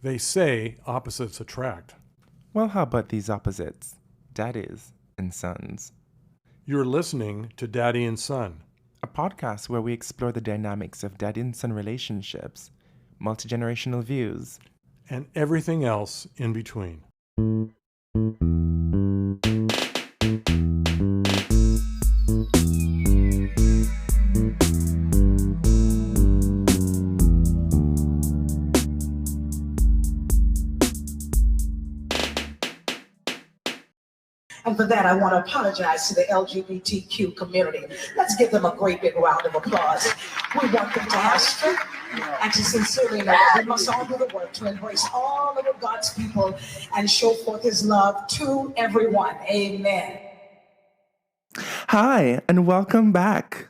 They say opposites attract. Well, how about these opposites? Daddies and sons. You're listening to Daddy and Son. A podcast where we explore the dynamics of daddy and son relationships, multi-generational views, And everything else in between. And for that, I want to apologize to the LGBTQ community. Let's give them a great big round of applause. We want them to have strength and to sincerely know that we must all do the work to embrace all of God's people and show forth his love to everyone. Amen. Hi, and welcome back,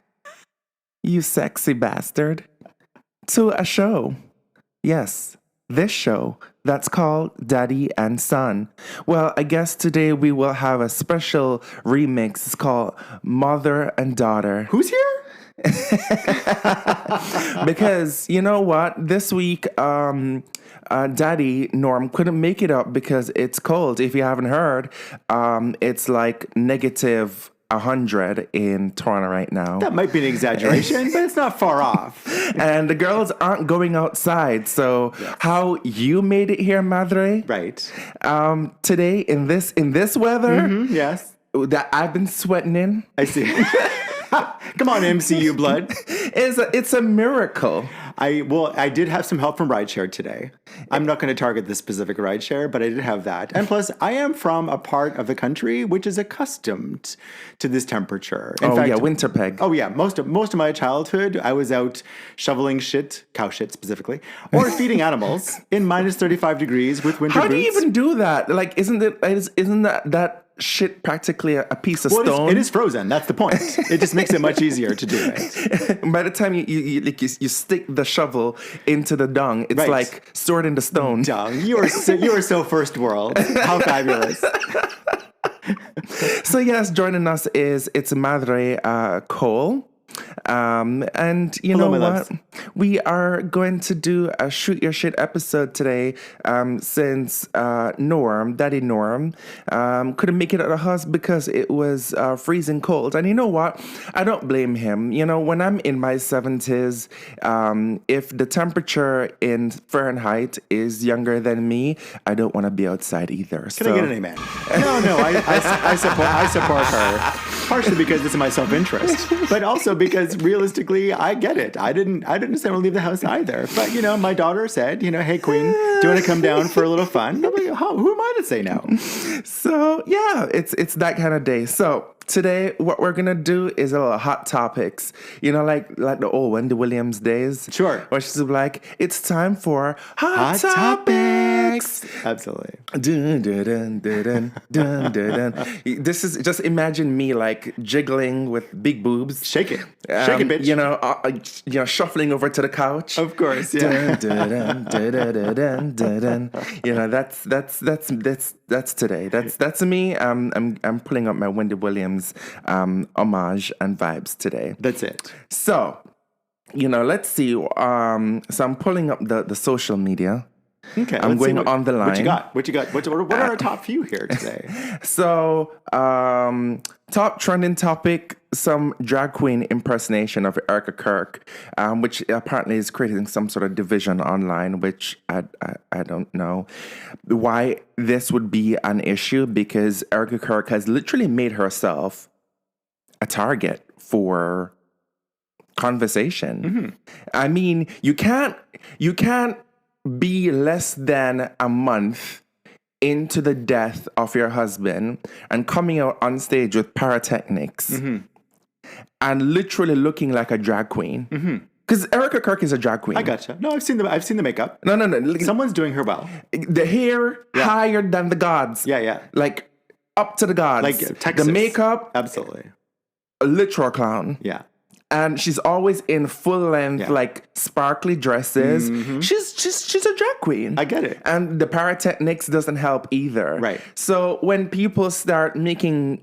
you sexy bastard, to a show. Yes, this show that's called Daddy and Son. Well, I guess today we will have a special remix. It's called Mother and Daughter. Who's here? Because you know what? This week, Daddy Norm couldn't make it up because it's cold. If you haven't heard, it's like negative 100 in Toronto right now. That might be an exaggeration, but it's not far off. And the girls aren't going outside. So how you made it here, Madre? Right. Today in this weather, Yes. that I've been sweating in, I see. Come on, MCU blood. it's a miracle. I did have some help from rideshare today. I'm not going to target this specific rideshare, but I did have that. And plus, I am from a part of the country which is accustomed to this temperature. In fact, winter peg. Oh yeah, most of my childhood, I was out shoveling shit, cow shit specifically, or feeding animals in minus 35 degrees with winter How boots. do you even do that? Like, isn't that shit practically a piece of stone? It is frozen. That's the point. It just makes it much easier to do it. By the time you stick the shovel into the dung, it's Right. like stored in the stone. Dung. You are so first world. How fabulous. So yes, joining us it's Madre Cole. And you Hello, know my what? loves. We are going to do a shoot your shit episode today. Since Daddy Norm, couldn't make it at the house because it was freezing cold. And you know what? I don't blame him. You know, when I'm in my 70s, if the temperature in Fahrenheit is younger than me, I don't want to be outside either. Can I get an amen? No, I support her. Partially because it's in my self-interest, but also because realistically, I get it. I didn't necessarily want to leave the house either. But you know, my daughter said, you know, hey Queen, do you want to come down for a little fun? I'm like, who am I to say no? So yeah, it's that kind of day. So today, what we're gonna do is a little hot topics. You know, like the old Wendy Williams days. Sure. Where she's like, it's time for hot Hot topics. Absolutely. Dun, dun, dun, dun, dun, dun, dun. This is just imagine me like jiggling with big boobs, Shake it, bitch. You know, shuffling over to the couch. Of course, yeah. Dun, dun, dun, dun, dun, dun, dun, dun. You know, that's today. That's me. I'm pulling up my Wendy Williams homage and vibes today. That's it. So, you know, let's see. So I'm pulling up the social media. Okay. I'm let's see going on the line. What you got? What are our top few here today? So, top trending topic, some drag queen impersonation of Erica Kirk, which apparently is creating some sort of division online, which I don't know why this would be an issue, because Erica Kirk has literally made herself a target for conversation. Mm-hmm. I mean, you can't be less than a month into the death of your husband and coming out on stage with pyrotechnics and literally looking like a drag queen. Because Erica Kirk is a drag queen. I gotcha. No, I've seen the makeup. No. Someone's doing her well. The hair higher than the gods. Yeah. Like up to the gods. Like Texas. The makeup, Absolutely. a literal clown. Yeah. And she's always in full length, like sparkly dresses. She's a drag queen. I get it. And the pyrotechnics doesn't help either. Right. So when people start making,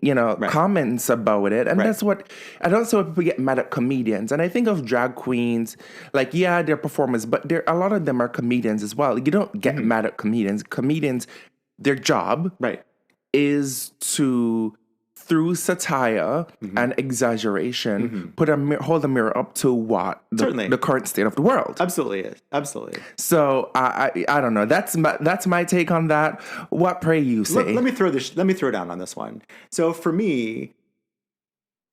comments about it, and that's what I don't see why people get mad at comedians. And I think of drag queens, like, they're performers, but a lot of them are comedians as well. You don't get mad at comedians. Comedians, their job is to, through satire and exaggeration, hold a mirror up to what the current state of the world. Absolutely is. Absolutely. So I don't know. That's my take on that. What pray you say? Let me throw down on this one. So for me,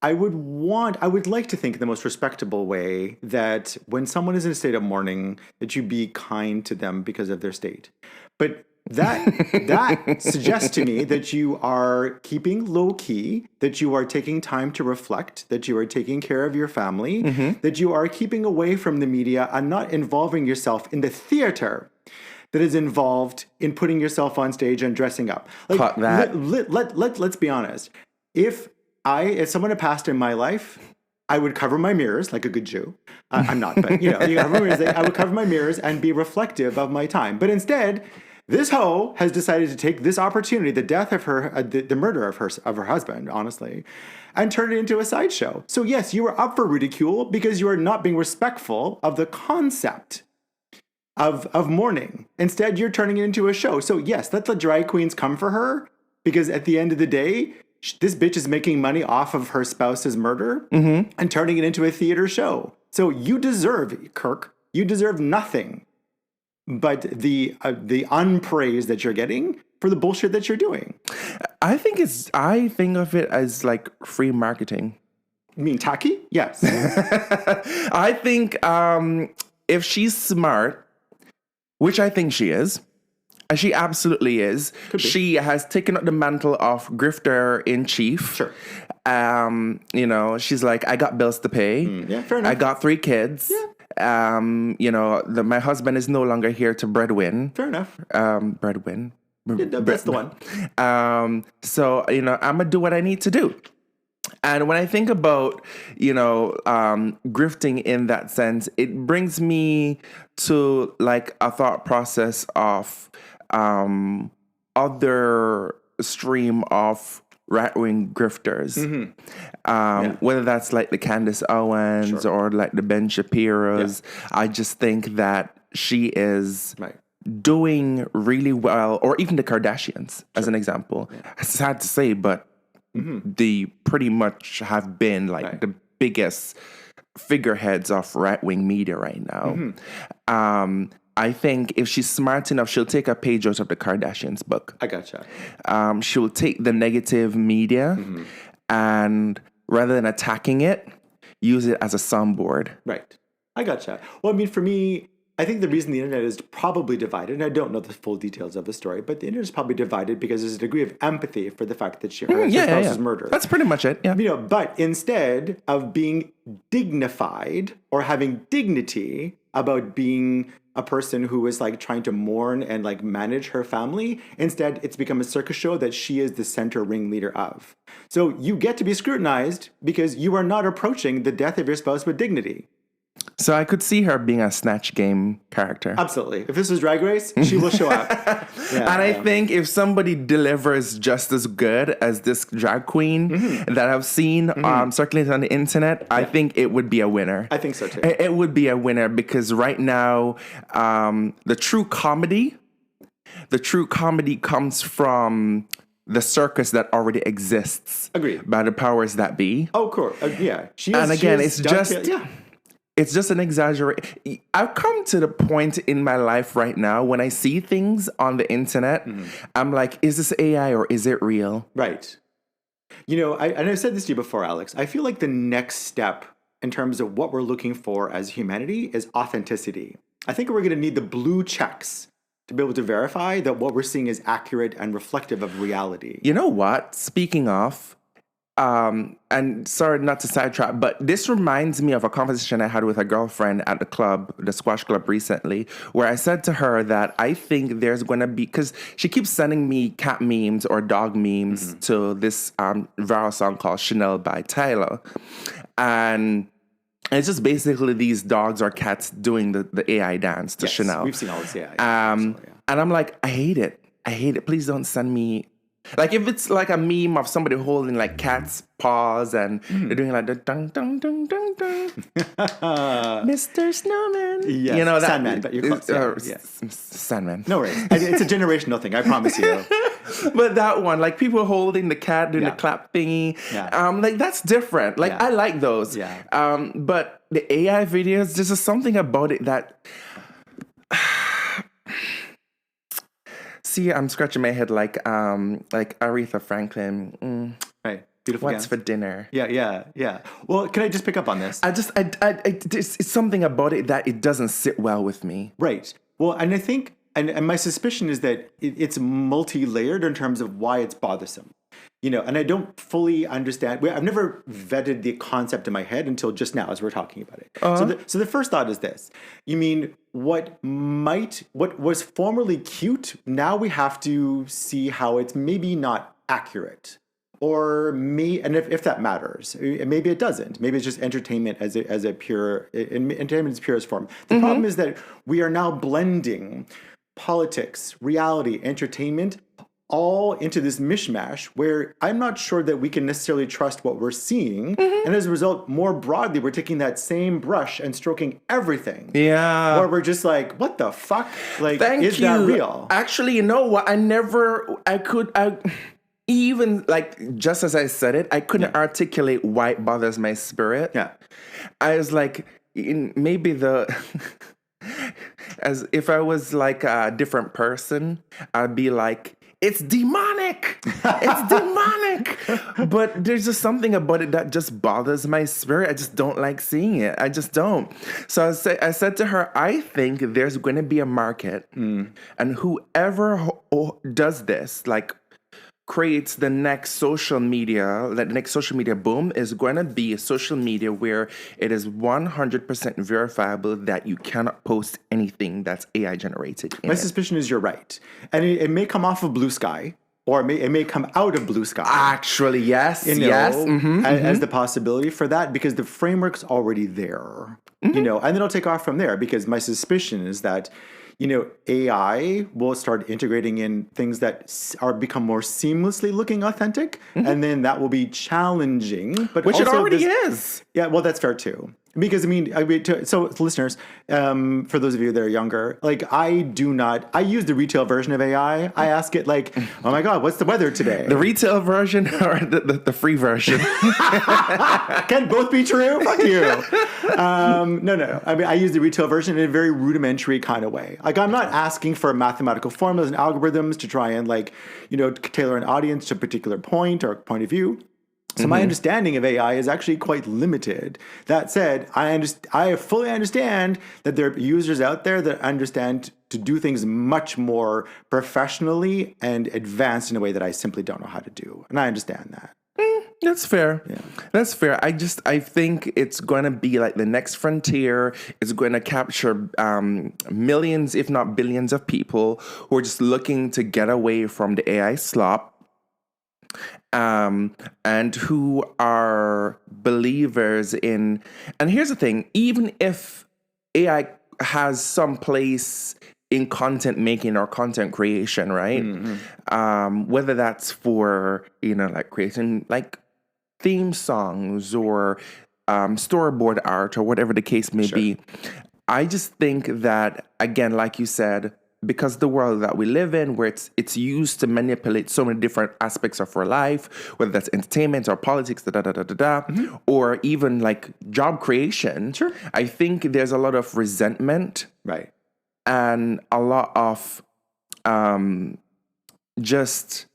I would like to think the most respectable way that when someone is in a state of mourning, that you be kind to them because of their state. But that suggests to me that you are keeping low key, that you are taking time to reflect, that you are taking care of your family, that you are keeping away from the media and not involving yourself in the theater that is involved in putting yourself on stage and dressing up. Like, Fuck that. Let's be honest. If someone had passed in my life, I would cover my mirrors like a good Jew. I'm not, but I would cover my mirrors and be reflective of my time. But instead, this hoe has decided to take this opportunity, the death of her, the murder of her husband, honestly, and turn it into a sideshow. So yes, you are up for ridicule because you are not being respectful of the concept of mourning. Instead, you're turning it into a show. So yes, let the drag queens come for her, because at the end of the day, this bitch is making money off of her spouse's murder and turning it into a theater show. So you deserve, Kirk, you deserve nothing but the unpraise that you're getting for the bullshit that you're doing. I think of it as like free marketing. You mean tacky? Yes. I think if she's smart, which I think she is, and she absolutely is, she has taken up the mantle of grifter in chief. Sure. She's like, I got bills to pay. Fair enough. I got 3 kids. Yeah. My husband is no longer here to breadwin. Fair enough. Breadwin. That's the one. So, I'm going to do what I need to do. And when I think about, grifting in that sense, it brings me to like a thought process of other stream of right-wing grifters. Whether that's like the Candace Owens or like the Ben Shapiro's. I just think that she is doing really well, or even the Kardashians as an example. It's sad to say, but they pretty much have been like the biggest figureheads of right-wing media right now. I think if she's smart enough, she'll take a page out of the Kardashians' book. I gotcha. She'll take the negative media and rather than attacking it, use it as a soundboard. Right. I gotcha. Well, I mean, for me, I think the reason the internet is probably divided, and I don't know the full details of the story, but the internet is probably divided because there's a degree of empathy for the fact that her spouse is murdered. That's pretty much it. Yeah. But instead of being dignified or having dignity about being a person who is like trying to mourn and like manage her family, instead it's become a circus show that she is the center ringleader of. So you get to be scrutinized because you are not approaching the death of your spouse with dignity. So I could see her being a Snatch Game character. Absolutely. If this was Drag Race, she will show up. I think if somebody delivers just as good as this drag queen that I've seen circulating on the internet, I think it would be a winner. I think so too. It would be a winner because right now, the true comedy comes from the circus that already exists. Agreed. By the powers that be. Oh, cool. Yeah. It's just an exaggeration. I've come to the point in my life right now when I see things on the internet, I'm like, is this AI or is it real? Right. I've said this to you before, Alex. I feel like the next step in terms of what we're looking for as humanity is authenticity. I think we're going to need the blue checks to be able to verify that what we're seeing is accurate and reflective of reality. You know what? Speaking of, and sorry not to sidetrack, but this reminds me of a conversation I had with a girlfriend at the squash club recently, where I said to her that I think there's going to be, because she keeps sending me cat memes or dog memes to this viral song called Chanel by Tyler. And And it's just basically these dogs or cats doing the AI dance to Yes, Chanel. we've seen all this. Yeah. And I'm like, I hate it. I hate it. Please don't send me. Like if it's like a meme of somebody holding like cat's paws and they're doing like the dung dung dung dung dung, Mr. Snowman. Yes, You know that Sandman, but you're close. Yeah. Sandman. No worries. It's a generational thing. I promise you. But that one, like people holding the cat doing the clap thingy, Yeah. like that's different. Like Yeah. I like those. Yeah. But the AI videos, there's just something about it that. See, I'm scratching my head like Aretha Franklin. Right. Beautiful. What's for dinner? Yeah. Well, can I just pick up on this? It's something about it that it doesn't sit well with me. Right. Well, and I think, and my suspicion is that it's multi-layered in terms of why it's bothersome. And I don't fully understand. I've never vetted the concept in my head until just now as we're talking about it. So the first thought is this. You mean what was formerly cute, now we have to see how it's maybe not accurate. And if that matters, maybe it doesn't. Maybe it's just entertainment as a pure, entertainment is purest form. The problem is that we are now blending politics, reality, entertainment, all into this mishmash where I'm not sure that we can necessarily trust what we're seeing. And as a result, more broadly, we're taking that same brush and stroking everything. Yeah. Or we're just like, what the fuck? Like, is Thank that you. real? Actually, you know what? Even like just as I said it, I couldn't articulate why it bothers my spirit. Yeah. I was like, maybe as if I was like a different person, I'd be like, it's demonic. It's demonic. But there's just something about it that just bothers my spirit. I just don't like seeing it. I just don't. So I said to her, I think there's going to be a market, and whoever does this, like creates the next social media, the next social media boom is going to be a social media where it is 100% verifiable that you cannot post anything that's AI generated. My suspicion is you're right. And it may come off of Blue Sky, or it may come out of Blue Sky. Actually, yes, yes. As the possibility for that, because the framework's already there. And then it'll take off from there, because my suspicion is that AI will start integrating in things that become more seamlessly looking authentic, and then that will be challenging. But Which also it already is. Yeah, well, that's fair too. Because so listeners, for those of you that are younger, like I use the retail version of AI. I ask it like, oh my God, what's the weather today? The retail version or the free version? Can both be true? Fuck you. No. I mean, I use the retail version in a very rudimentary kind of way. Like I'm not asking for mathematical formulas and algorithms to try and tailor an audience to a particular point or point of view. So my understanding of AI is actually quite limited. That said, I fully understand that there are users out there that understand to do things much more professionally and advanced in a way that I simply don't know how to do. And I understand that. That's fair. Yeah. That's fair. I think it's going to be like the next frontier. It's going to capture millions, if not billions of people who are just looking to get away from the AI slop. And who are believers in, and here's the thing, even if AI has some place in content making or content creation, right? Whether that's for, like creating like theme songs or storyboard art or whatever the case may be. I just think that, again, like you said, because the world that we live in, where it's used to manipulate so many different aspects of our life, whether that's entertainment or politics, or even like job creation. Sure. I think there's a lot of resentment, right, and a lot of just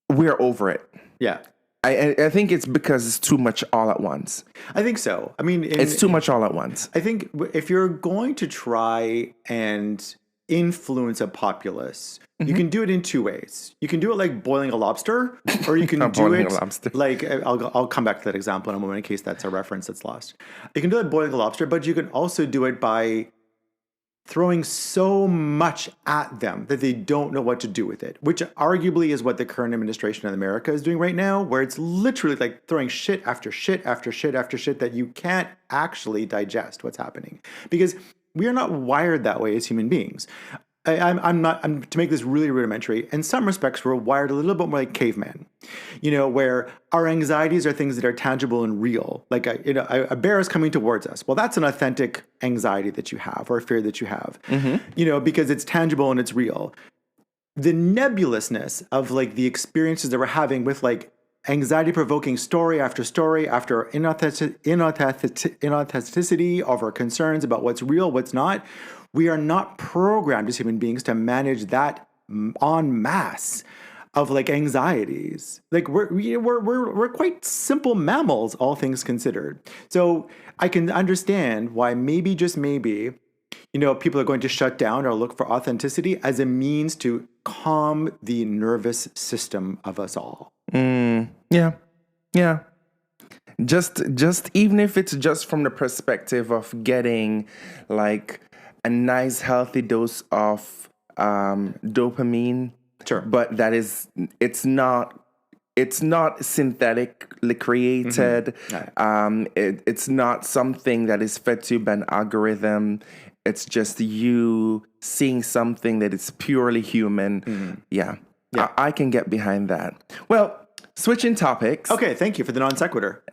we're over it. Yeah. I think it's because it's too much all at once. I think so. I mean, it's too much all at once. I think if you're going to try and influence a populace, you can do it in two ways. You can do it like boiling a lobster, or you can do it like I'll come back to that example in a moment in case that's a reference that's lost. You can do it boiling a lobster, but you can also do it by throwing so much at them that they don't know what to do with it, which arguably is what the current administration in America is doing right now, where it's literally like throwing shit after shit after shit after shit that you can't actually digest what's happening. Because we are not wired that way as human beings. I'm to make this really rudimentary. In some respects, we're wired a little bit more like cavemen, where our anxieties are things that are tangible and real. Like a bear is coming towards us. Well, that's an authentic anxiety that you have or a fear that you have, because it's tangible and it's real. The nebulousness of like the experiences that we're having with like anxiety-provoking story after inauthenticity of our concerns about what's real, what's not. We are not programmed as human beings to manage that en masse of like anxieties. Like we're quite simple mammals, all things considered. So I can understand why maybe, just maybe, people are going to shut down or look for authenticity as a means to calm the nervous system of us all. Yeah. Just even if it's just from the perspective of getting like a nice healthy dose of dopamine. Sure. But it's not synthetically created. It's not something that is fed to you by an algorithm. It's just you seeing something that is purely human. Yeah. I can get behind that. Well, switching topics. Okay, thank you for the non sequitur.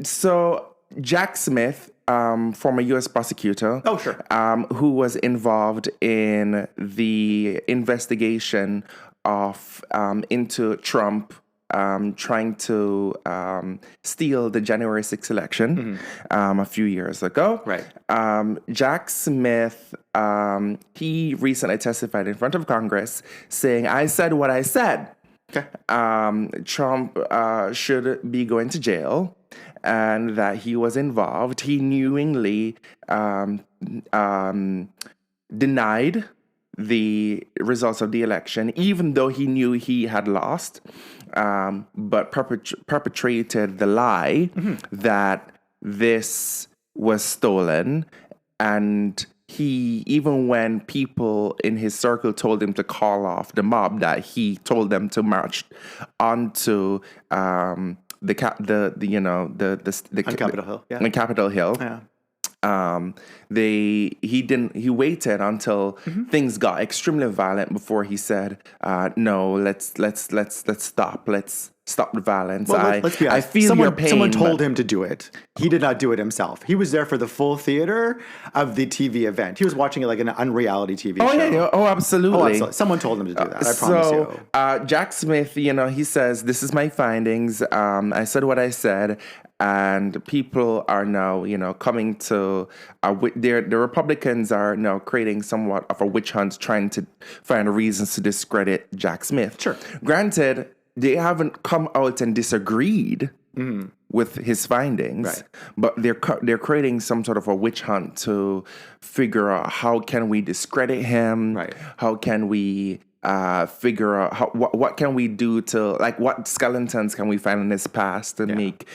So Jack Smith, former U.S. prosecutor, who was involved in the investigation of into Trump trying to steal the January 6th election a few years ago. Right. Jack Smith, he recently testified in front of Congress saying, I said what I said. Okay. Trump should be going to jail and that he was involved. He knowingly denied the results of the election, even though he knew he had lost, but perpetrated the lie that this was stolen. And he, even when people in his circle told him to call off the mob, that he told them to march onto on Capitol Hill. Yeah. On Capitol Hill. Yeah. He waited until things got extremely violent before he said, no, let's stop the violence. Well, let's be honest. I feel your pain. Someone told him to do it. He did not do it himself. He was there for the full theater of the TV event. He was watching it like an unreality TV show. Yeah. Oh, absolutely. Someone told him to do that. I promise you. Jack Smith, he says, this is my findings. I said what I said. And people are now, coming to, the Republicans are now creating somewhat of a witch hunt, trying to find reasons to discredit Jack Smith. Sure. Granted, they haven't come out and disagreed with his findings, right, but they're creating some sort of a witch hunt to figure out how can we discredit him, right? How can we figure out what can we do to, like, what skeletons can we find in his past to make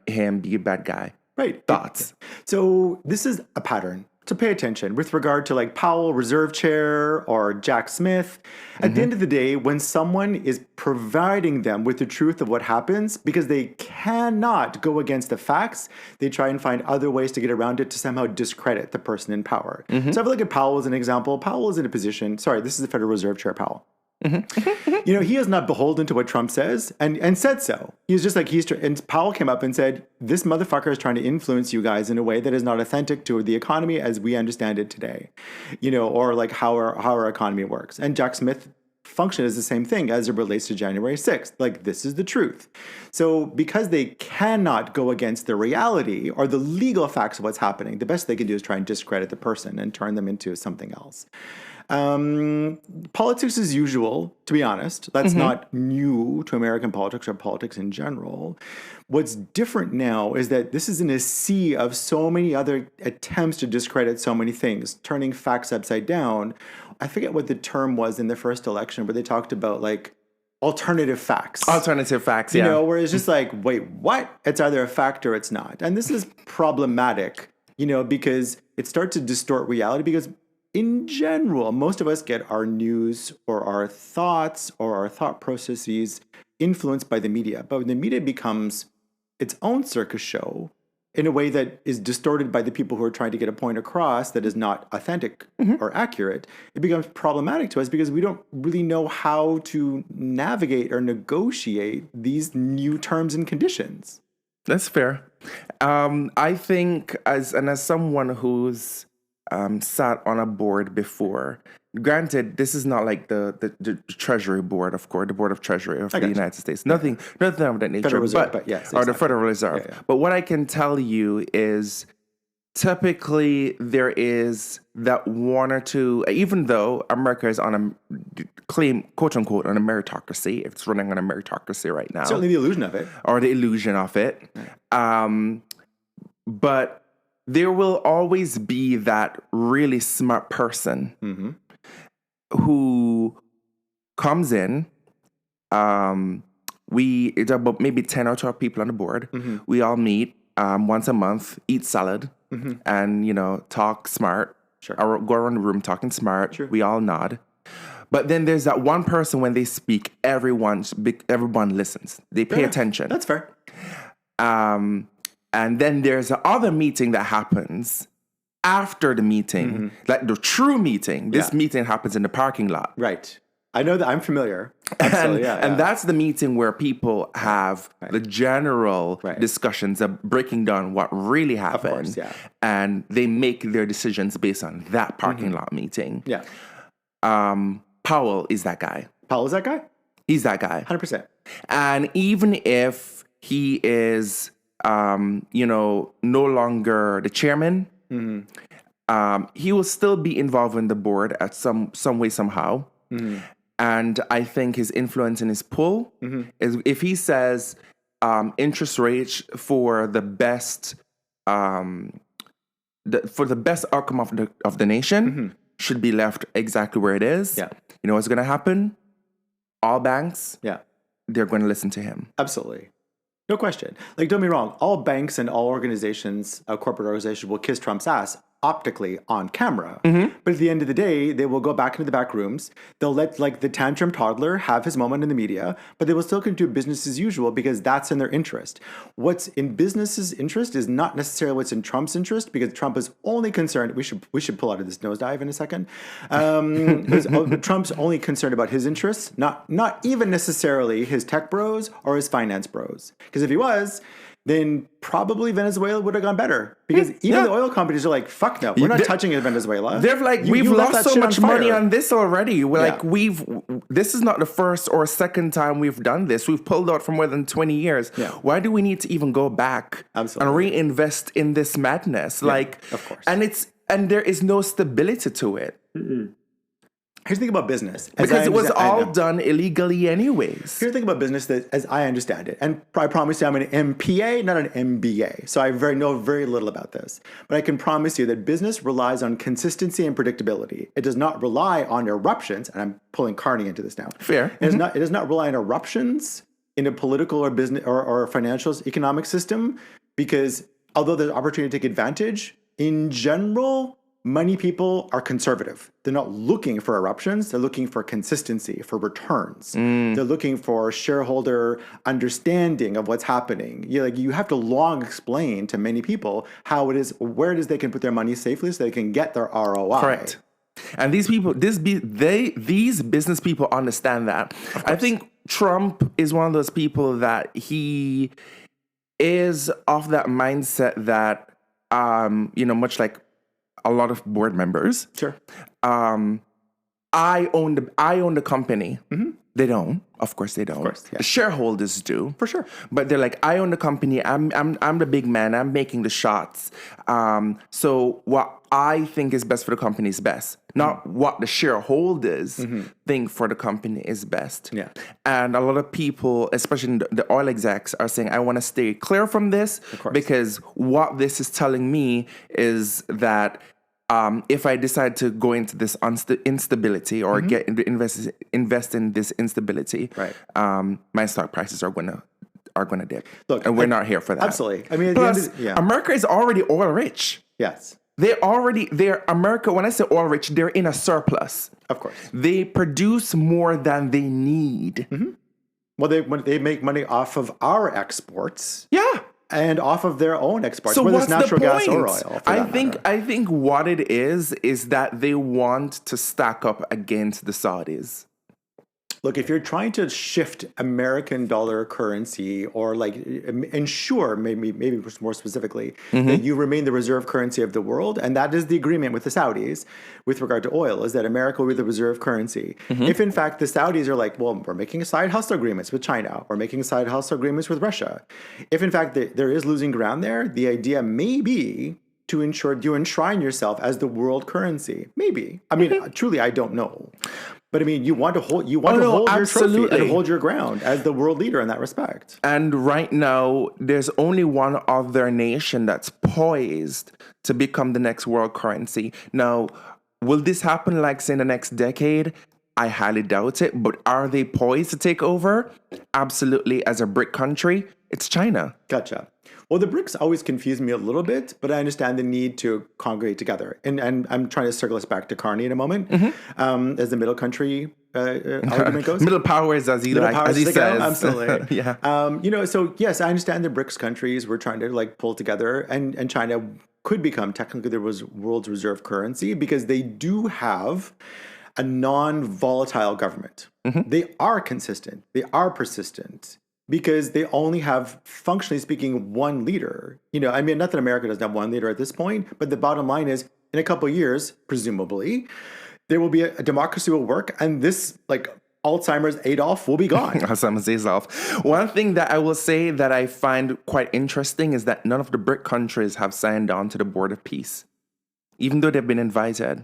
him be a bad guy? Right. Thoughts? So this is a pattern to pay attention with regard to like Powell, reserve chair, or Jack Smith. At the end of the day, when someone is providing them with the truth of what happens, because they cannot go against the facts, they try and find other ways to get around it to somehow discredit the person in power. So if I look at Powell as an example, Powell is in a position, this is the Federal Reserve Chair Powell. He is not beholden to what Trump says and said so. He's just like, and Powell came up and said, this motherfucker is trying to influence you guys in a way that is not authentic to the economy as we understand it today, or like how our economy works. And Jack Smith function as the same thing as it relates to January 6th. Like, this is the truth. So because they cannot go against the reality or the legal facts of what's happening, the best they can do is try and discredit the person and turn them into something else. Politics as usual, to be honest. That's not new to American politics or politics in general. What's different now is that this is in a sea of so many other attempts to discredit so many things, turning facts upside down. I forget what the term was in the first election, but they talked about like alternative facts. Alternative facts, yeah. Where it's just like, wait, what? It's either a fact or it's not. And this is problematic because it starts to distort reality because in general, most of us get our news or our thoughts or our thought processes influenced by the media. But when the media becomes its own circus show in a way that is distorted by the people who are trying to get a point across that is not authentic or accurate, it becomes problematic to us because we don't really know how to navigate or negotiate these new terms and conditions. That's fair. I think as someone who's sat on a board before, granted, this is not like the Treasury Board, of course, the Board of Treasury of the United States. Nothing of that nature. Federal Reserve, but yes, or the exactly. Federal Reserve. Yeah. But what I can tell you is typically there is that one or two, even though America is on a claim, quote unquote, on a meritocracy, it's running on a meritocracy right now. Certainly the illusion of it. Or the illusion of it. But there will always be that really smart person who comes in. It's about maybe 10 or 12 people on the board. We all meet once a month, eat salad, and, talk smart. Sure. Or go around the room talking smart. Sure. We all nod. But then there's that one person when they speak, everyone listens. They pay attention. That's fair. And then there's the other meeting that happens after the meeting, like the true meeting. This meeting happens in the parking lot. Right. I know that I'm familiar. Absolutely, And that's the meeting where people have the general discussions of breaking down what really happened. Of course, and they make their decisions based on that parking lot meeting. Yeah. Powell is that guy. Powell is that guy? He's that guy. 100%. And even if he is, no longer the chairman, he will still be involved in the board at some way, somehow. And I think his influence and his pull is if he says interest rates for the best outcome of the nation should be left exactly where it is. Yeah. You know what's going to happen? All banks, Yeah. they're going to listen to him. Absolutely. No question. Like, don't be wrong. All banks and all organizations, corporate organizations, will kiss Trump's ass optically on camera. But at the end of the day, they will go back into the back rooms. They'll let like the tantrum toddler have his moment in the media, but they will still continue business as usual because that's in their interest. What's in business's interest is not necessarily what's in Trump's interest because Trump is only concerned. We should pull out of this nosedive in a second. Trump's only concerned about his interests, not even necessarily his tech bros or his finance bros. Because if he was, then probably Venezuela would have gone better. Because even the oil companies are like, fuck no, we're not touching it, Venezuela. They're like, we've you left lost that so shit much on money fire. on this already. This is not the first or second time we've done this. We've pulled out for more than 20 years. Yeah. Why do we need to even go back Absolutely. and reinvest in this madness? Of course. And there is no stability to it. Here's the thing about business. Because it was all done illegally anyways. Here's the thing about business that, as I understand it, and I promise you I'm an MPA, not an MBA, so I know very little about this. But I can promise you that business relies on consistency and predictability. It does not rely on eruptions, and I'm pulling Carney into this now. Fair. It does not rely on eruptions in a political or business or financial economic system, because although there's opportunity to take advantage, in general, money people are conservative. They're not looking for eruptions. They're looking for consistency, for returns. They're looking for shareholder understanding of what's happening. You have to long explain to many people how it is, where it is they can put their money safely so they can get their ROI. Correct. And these people, these business people understand that. I think Trump is one of those people that he is of that mindset that, much like a lot of board members. Sure. I own the company. They don't. Of course they don't. Of course, yeah. The shareholders do. For sure. But they're like, I own the company. I'm the big man. I'm making the shots. So what I think is best for the company is best. Not what the shareholders think for the company is best. Yeah. And a lot of people, especially the oil execs, are saying, I want to stay clear from this because what this is telling me is that if I decide to go into this instability or invest in this instability, my stock prices are gonna dip. Look, and we're not here for that. Absolutely. I mean, Plus, America is already oil rich. Yes, They're America. When I say oil rich, they're in a surplus. of course. They produce more than they need. Well, they make money off of our exports. Yeah. And off of their own exports, So whether what's it's natural the gas point? or oil. For that matter. I think what it is that they want to stack up against the Saudis. Look, if you're trying to shift American dollar currency or like ensure, maybe more specifically, that you remain the reserve currency of the world, and that is the agreement with the Saudis with regard to oil, is that America will be the reserve currency. If in fact the Saudis are like, well, we're making side hustle agreements with China, we're making side hustle agreements with Russia. If in fact there is losing ground there, the idea may be to ensure you enshrine yourself as the world currency. Maybe. I mean, truly, I don't know. But I mean, you want to hold your trophy and hold your ground as the world leader in that respect. And right now, there's only one other nation that's poised to become the next world currency. Now, will this happen like say in the next decade? I highly doubt it. But are they poised to take over? Absolutely. As a BRIC country, it's China. Gotcha. Well, the BRICS always confuse me a little bit, but I understand the need to congregate together. And I'm trying to circle us back to Carney in a moment, as the middle country argument goes. Middle powers, as he says. Absolutely. Yeah. So yes, I understand the BRICS countries were trying to like pull together, and China could become technically the world's reserve currency because they do have a non-volatile government. They are consistent. They are persistent. Because they only have, functionally speaking, one leader. I mean, not that America doesn't have one leader at this point, but the bottom line is, in a couple of years, presumably, there will be a democracy will work, and this, like, Alzheimer's Adolf will be gone. Alzheimer's Adolf. One thing that I will say that I find quite interesting is that none of the BRIC countries have signed on to the Board of Peace, even though they've been invited.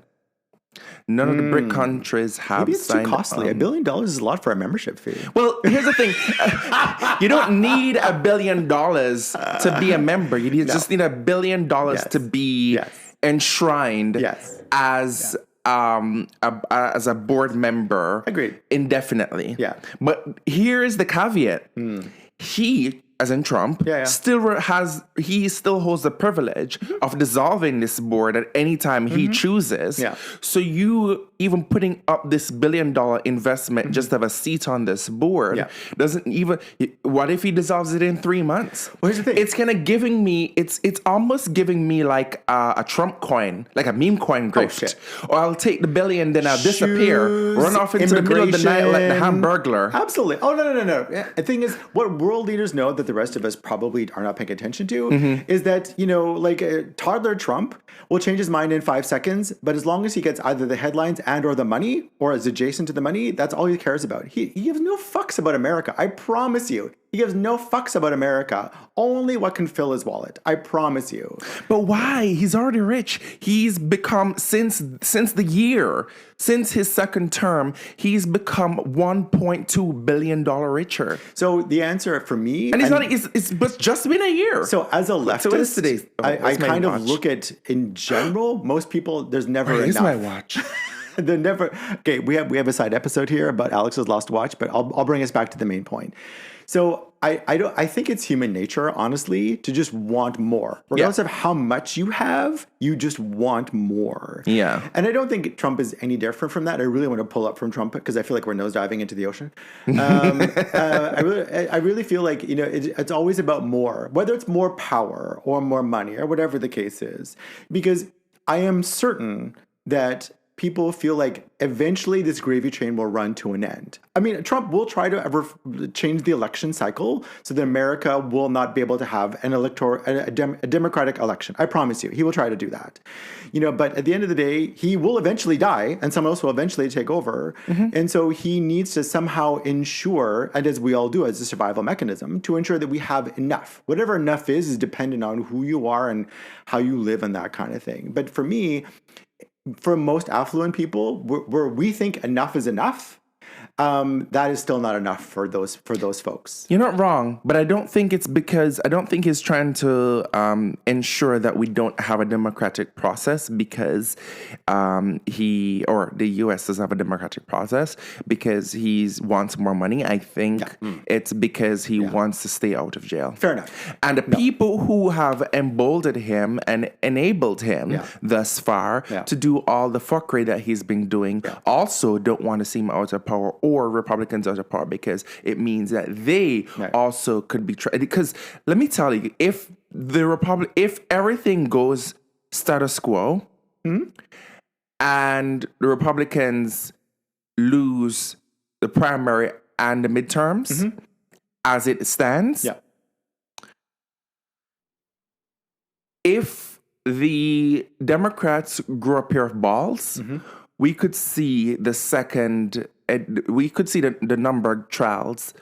None of the BRIC countries have Maybe it's too signed costly. $1 billion is a lot for a membership fee. Well, here's the thing. You don't need $1 billion to be a member. You just need $1 billion to be enshrined as a board member. Agreed. Indefinitely. Yeah. But here is the caveat. He, as in Trump, still holds the privilege of dissolving this board at any time he chooses. Yeah. So you even putting up this $1 billion investment just to have a seat on this board doesn't even. What if he dissolves it in 3 months? Well, here's the thing. It's kind of giving me. It's almost giving me like a Trump coin, like a meme coin grift. Or I'll take the $1 billion, then I'll disappear, run off into the middle of the night like the Hamburglar. Absolutely. Oh no. The thing is, what world leaders know that the rest of us probably are not paying attention to is that, like toddler Trump will change his mind in 5 seconds, but as long as he gets either the headlines and or the money or is adjacent to the money, that's all he cares about. He gives no fucks about America. I promise you. He gives no fucks about America. Only what can fill his wallet. I promise you. But why? He's already rich. He's become, since his second term, he's become $1.2 billion richer. So the answer for me... And it's just been a year. So as a leftist, so what is today's, I kind of look at, in general, most people, there's never enough. Here's my watch. They're never... Okay, we have a side episode here about Alex's lost watch, but I'll bring us back to the main point. So I think it's human nature, honestly, to just want more. Regardless of how much you have, you just want more. Yeah. And I don't think Trump is any different from that. I really want to pull up from Trump because I feel like we're nosediving into the ocean. I really feel like, it's always about more, whether it's more power or more money or whatever the case is. Because I am certain that people feel like eventually this gravy train will run to an end. I mean, Trump will try to change the election cycle so that America will not be able to have a democratic election. I promise you, he will try to do that. But at the end of the day, he will eventually die and someone else will eventually take over. And so he needs to somehow ensure, and as we all do as a survival mechanism, to ensure that we have enough. Whatever enough is dependent on who you are and how you live and that kind of thing. But for me, for most affluent people, where we think enough is enough, that is still not enough for those folks. You're not wrong, but I don't think he's trying to ensure that we don't have a democratic process because the U.S. doesn't have a democratic process because he wants more money. I think it's because he wants to stay out of jail. Fair enough. And the people who have emboldened him and enabled him thus far to do all the fuckery that he's been doing also don't want to see him out of power or Republicans out of power because it means that they also could be because let me tell you, if everything goes status quo and the Republicans lose the primary and the midterms as it stands, if the Democrats grow a pair of balls, we could see the Nuremberg trials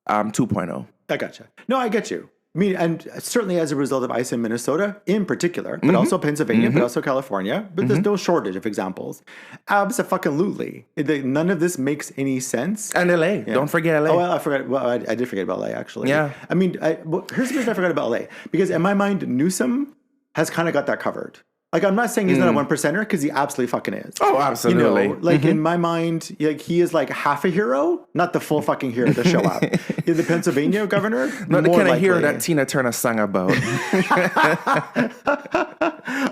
2.0. I gotcha. No, I get you. I mean, and certainly as a result of ICE in Minnesota in particular, but also Pennsylvania, but also California, but there's no shortage of examples. Abso-fucking-lutely. None of this makes any sense. And LA. Don't forget LA. Oh, well, I forgot. Well, I did forget about LA, actually. Yeah. I mean, here's the reason I forgot about LA. Because in my mind, Newsom has kind of got that covered. Like, I'm not saying he's not a one percenter because he absolutely fucking is. Oh, absolutely. You know, like in my mind, like he is like half a hero, not the full fucking hero to show up. He's the Pennsylvania governor. Not the kind of hero that Tina Turner sang about.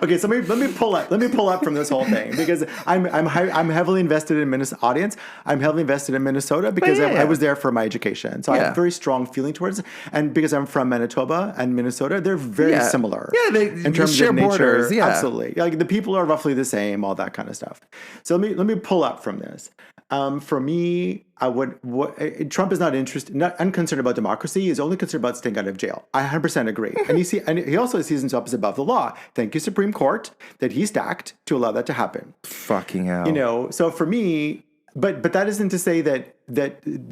Okay, so let me pull up from this whole thing because I'm heavily invested in Minnesota audience. I'm heavily invested in Minnesota because I was there for my education, so I have a very strong feeling towards it. And because I'm from Manitoba and Minnesota, they're very similar. Yeah, in terms share of nature. borders. Yeah. Absolutely. Like the people are roughly the same, all that kind of stuff. So let me pull up from this. For me, Trump is not unconcerned about democracy. He's only concerned about staying out of jail. I 100% agree. And he also sees himself as above the law. Thank you, Supreme Court, that he stacked to allow that to happen. Fucking hell. You know, so for me, but that isn't to say that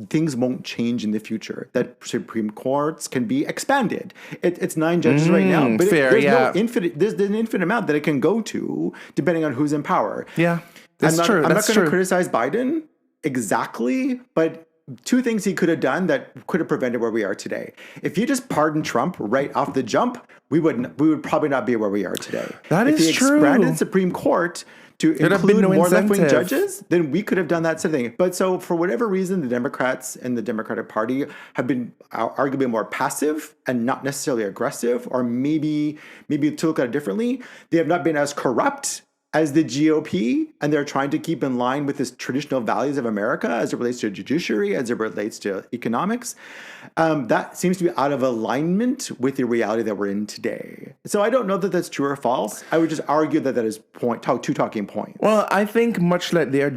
things won't change in the future. That Supreme Courts can be expanded. It's 9 judges right now, but fair, there's no infinite. There's an infinite amount that it can go to depending on who's in power. Yeah, that's true. I'm not going to criticize Biden exactly, but two things he could have done that could have prevented where we are today. If you just pardoned Trump right off the jump, we would probably not be where we are today. That is true. If he expanded Supreme Court to include more left-wing judges, then we could have done that sort of thing. But so for whatever reason, the Democrats and the Democratic Party have been arguably more passive and not necessarily aggressive, or maybe to look at it differently, they have not been as corrupt as the GOP, and they're trying to keep in line with the traditional values of America as it relates to judiciary, as it relates to economics. That seems to be out of alignment with the reality that we're in today. So I don't know that that's true or false. I would just argue that is two talking points. Well, I think much like the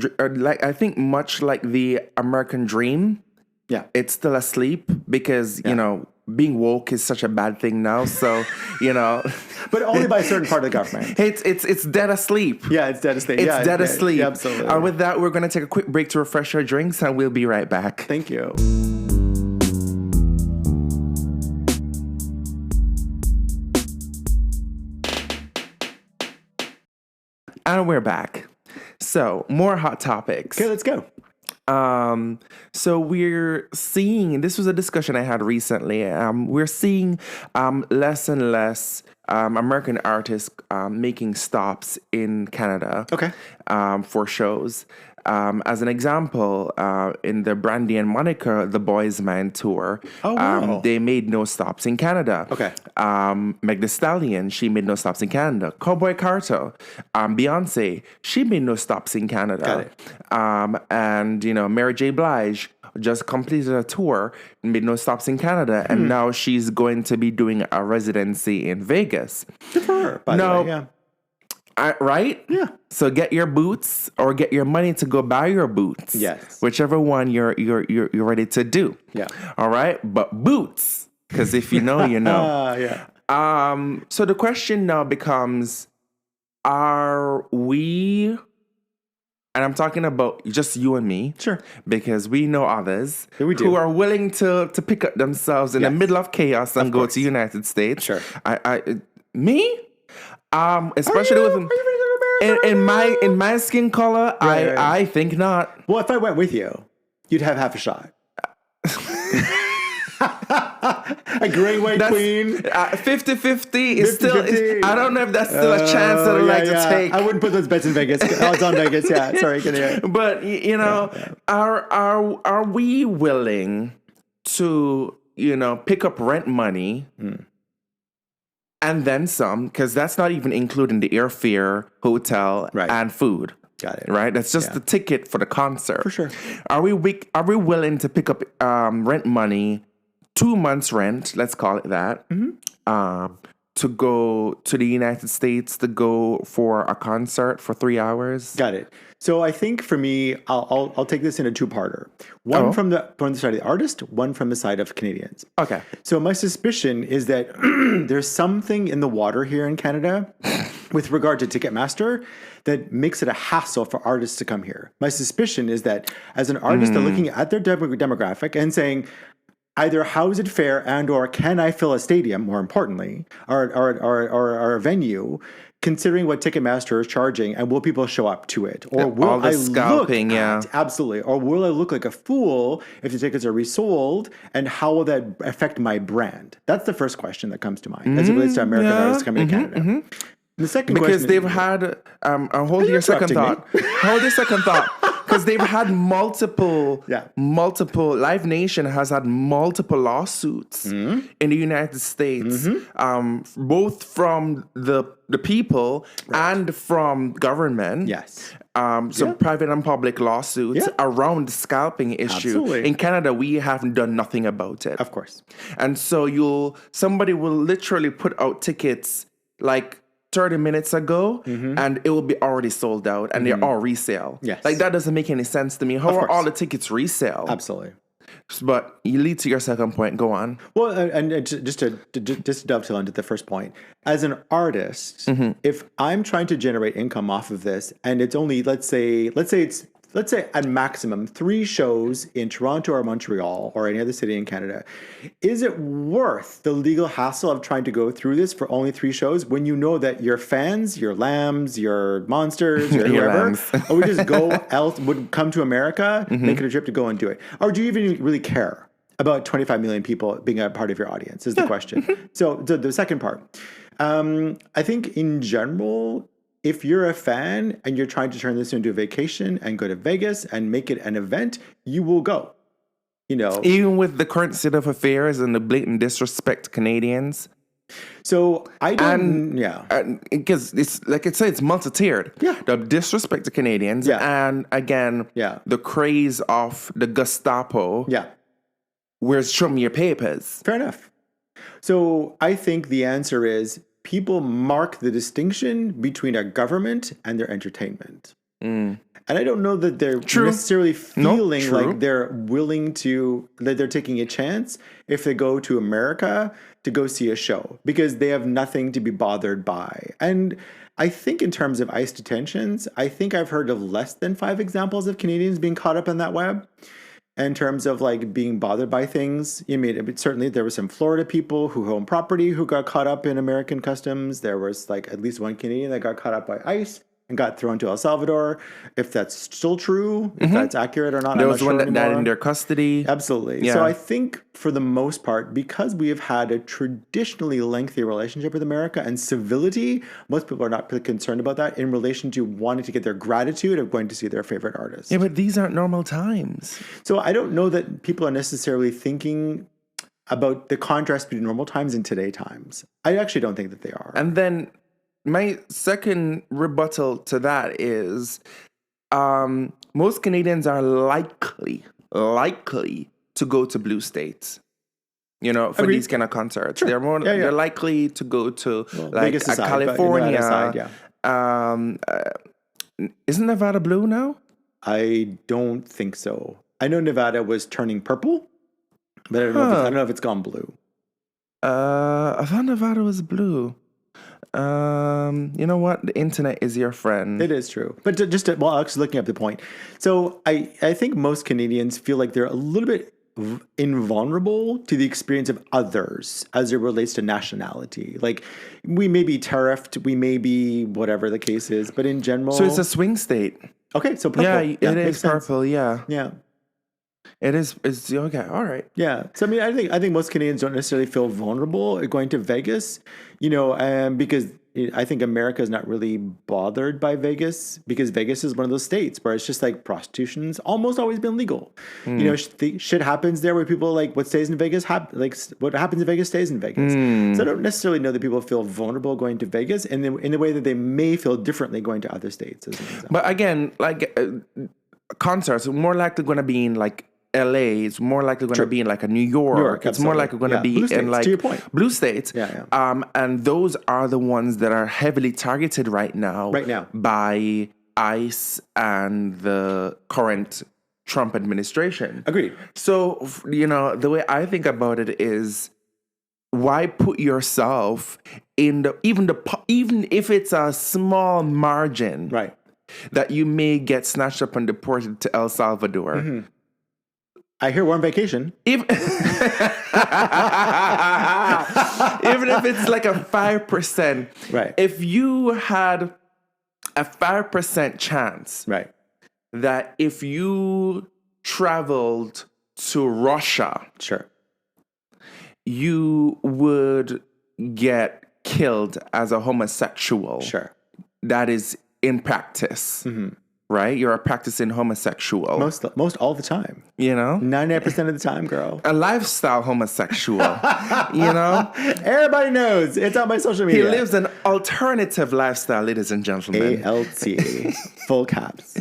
American dream, it's still asleep because you know, being woke is such a bad thing now. So, you know, but only by a certain part of the government. It's dead asleep. Yeah, it's dead asleep. It's dead asleep. Yeah, absolutely. And with that, we're going to take a quick break to refresh our drinks, and we'll be right back. Thank you. And we're back. So, more hot topics. Okay, let's go. So we're seeing, this was a discussion I had recently. We're seeing less and less American artists making stops in Canada for shows. As an example, in the Brandy and Monica The Boys Man tour, they made no stops in Canada. Meg Thee Stallion, she made no stops in Canada. Cowboy Carter, Beyonce, she made no stops in Canada. And, you know, Mary J. Blige just completed a tour, made no stops in Canada, and now she's going to be doing a residency in Vegas. Good for her, by the way, yeah. Right? Yeah. So get your boots or get your money to go buy your boots. Yes. Whichever one you're ready to do. Yeah. All right. But boots, because if you know, you know. Yeah. So the question now becomes: are we? And I'm talking about just you and me. Sure. Because we know others who are willing to pick up themselves in the middle of chaos and go to the United States. Sure. Me? Especially with in my skin color, I think not. Well, if I went with you, you'd have half a shot. A gray white queen. 50-50 is still. 50-50. I don't know if that's still a chance that I'd like to take. I wouldn't put those bets in Vegas. Oh, it's on Vegas. Yeah, sorry. But you know, are we willing to pick up rent money and then some? Because that's not even including the airfare, hotel, and food. Got it. Right, that's just the ticket for the concert. For sure. Are we willing to pick up rent money, 2 months rent, let's call it that, to go to the United States to go for a concert for 3 hours? Got it. So I think for me, I'll take this in a two-parter. One from the side of the artist, one from the side of Canadians. Okay. So my suspicion is that there's something in the water here in Canada with regard to Ticketmaster that makes it a hassle for artists to come here. My suspicion is that as an artist, they're looking at their demographic and saying, either how is it fair and or can I fill a stadium, more importantly, or a venue, considering what Ticketmaster is charging, and will people show up to it? Or will all the I scalping, look absolutely, or will I look like a fool if the tickets are resold, and how will that affect my brand? That's the first question that comes to mind as it relates to American artists coming to Canada. The second because question they've had hold your second thought. Hold your second thought. Because they've had multiple. Live Nation has had multiple lawsuits in the United States, both from the people and from government. Yes. Private and public lawsuits around the scalping issue. Absolutely. In Canada, we haven't done nothing about it. Of course. And so somebody will literally put out tickets like 30 minutes ago, and it will be already sold out, and they're all resale. Yes. Like, that doesn't make any sense to me. How are all the tickets resale? Absolutely. But you lead to your second point. Go on. Well, and just to dovetail into the first point, as an artist, if I'm trying to generate income off of this, and it's only let's say at maximum 3 shows in Toronto or Montreal or any other city in Canada, is it worth the legal hassle of trying to go through this for only 3 shows when you know that your fans, your lambs, your monsters, your whoever, would just would come to America, make it a trip to go and do it? Or do you even really care about 25 million people being a part of your audience is the question. So the second part, I think in general, if you're a fan and you're trying to turn this into a vacation and go to Vegas and make it an event, you will go. Even with the current state of affairs and the blatant disrespect to Canadians. So I don't, because it's like I said, it's multi-tiered. Yeah. The disrespect to Canadians, and again, the craze of the Gestapo. Yeah. Where's show me your papers? Fair enough. So I think the answer is people mark the distinction between a government and their entertainment. And I don't know that they're necessarily feeling like they're willing to, that they're taking a chance if they go to America to go see a show because they have nothing to be bothered by. And I think in terms of ICE detentions, I think I've heard of less than 5 examples of Canadians being caught up on that web. In terms of like being bothered by things, certainly there were some Florida people who own property who got caught up in American customs. There was like at least one Canadian that got caught up by ICE and got thrown to El Salvador. If that's still true, if that's accurate or not, there I'm was not one sure that died anymore. in their custody. Absolutely. Yeah. So I think for the most part, because we have had a traditionally lengthy relationship with America and civility, most people are not concerned about that in relation to wanting to get their gratitude of going to see their favorite artist. Yeah, but these aren't normal times. So I don't know that people are necessarily thinking about the contrast between normal times and today times. I actually don't think that they are. And then my second rebuttal to that is most Canadians are likely to go to blue states, for these kind of concerts. Sure. They're they're likely to go to Vegas aside, California. Aside, Isn't Nevada blue now? I don't think so. I know Nevada was turning purple, but I don't know if it's gone blue. I thought Nevada was blue. You know what? The internet is your friend. It is true. But actually looking up the point. So I think most Canadians feel like they're a little bit invulnerable to the experience of others as it relates to nationality. Like we may be tariffed, we may be whatever the case is, but in general. So it's a swing state. Okay, so purple. Yeah, it is makes sense. purple, yeah. Yeah. It is. It's okay. All right. Yeah. So I think most Canadians don't necessarily feel vulnerable going to Vegas, because I think America is not really bothered by Vegas because Vegas is one of those states where it's just like prostitution's almost always been legal. Shit happens there where people like what stays in Vegas, what happens in Vegas stays in Vegas. So I don't necessarily know that people feel vulnerable going to Vegas in the way that they may feel differently going to other states. But again, like concerts are more likely going to be in like LA. It's more likely going to be in like a New York. It's more likely going to be in like to your point. blue states. And those are the ones that are heavily targeted right now. By ICE and the current Trump administration. Agreed. So, the way I think about it is, why put yourself in even if it's a small margin, right, that you may get snatched up and deported to El Salvador? Mm-hmm. I hear we're on vacation. Even if it's like a 5%, right? If you had a 5% chance, right, that if you traveled to Russia, sure, you would get killed as a homosexual. Sure, that is in practice. Mm-hmm. Right? You're a practicing homosexual. Most all the time. 99% of the time, girl. A lifestyle homosexual. Everybody knows. It's on my social media. He lives an alternative lifestyle, ladies and gentlemen. ALT. Full caps.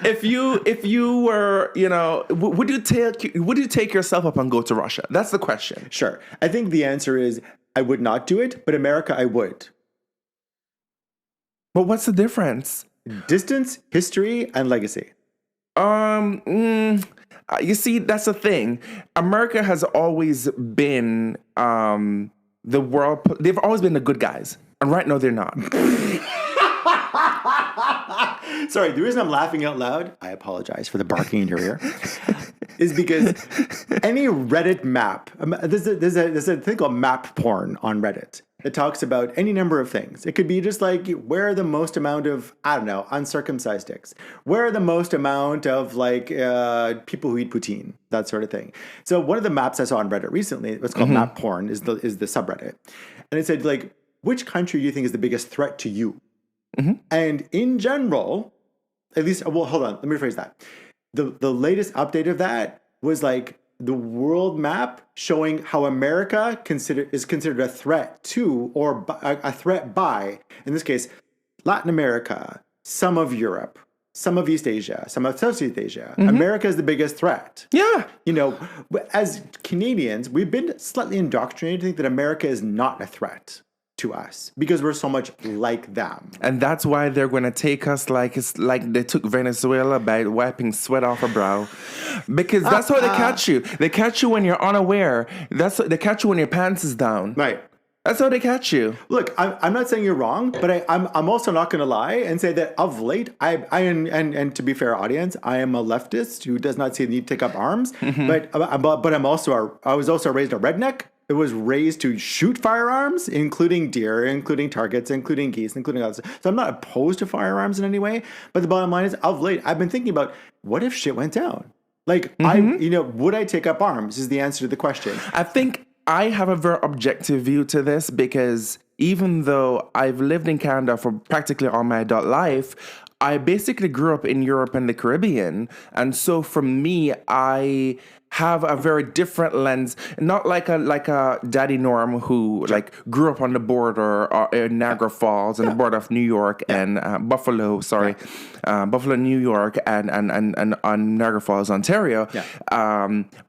If you were, would you take yourself up and go to Russia? That's the question. Sure. I think the answer is I would not do it, but America, I would. But what's the difference? Distance, history, and legacy. You see, that's the thing. America has always been the world. They've always been the good guys, and right now they're not. Sorry, the reason I'm laughing out loud, I apologize for the barking in your ear, is because any Reddit map, there's a thing called map porn on Reddit. It talks about any number of things. It could be just like, where are the most amount of, uncircumcised dicks? Where are the most amount of people who eat poutine? That sort of thing. So one of the maps I saw on Reddit recently, what's called map porn, is the subreddit. And it said, which country do you think is the biggest threat to you? Mm-hmm. And in general, at least, hold on, let me rephrase that. The latest update of that was the world map showing how America is considered a threat to, or a threat by, in this case, Latin America, some of Europe, some of East Asia, some of Southeast Asia. Mm-hmm. America is the biggest threat. Yeah. As Canadians, we've been slightly indoctrinated to think that America is not a threat to us because we're so much like them. And that's why they're going to take us like it's like they took Venezuela by wiping sweat off a brow. Because that's how they catch you. They catch you when you're unaware. They catch you when your pants is down. Right. That's how they catch you. Look, I'm not saying you're wrong, but I'm also not going to lie and say that of late, and to be fair, audience, I am a leftist who does not see the need to take up arms. Mm-hmm. But I was also raised a redneck. It was raised to shoot firearms, including deer, including targets, including geese, including others. So I'm not opposed to firearms in any way. But the bottom line is, of late, I've been thinking about what if shit went down? Would I take up arms? Is the answer to the question. I think I have a very objective view to this because even though I've lived in Canada for practically all my adult life, I basically grew up in Europe and the Caribbean. And so for me, I have a very different lens, not like a Daddy Norm who grew up on the border in Niagara Falls and the border of New York and Buffalo, New York and on Niagara Falls, Ontario,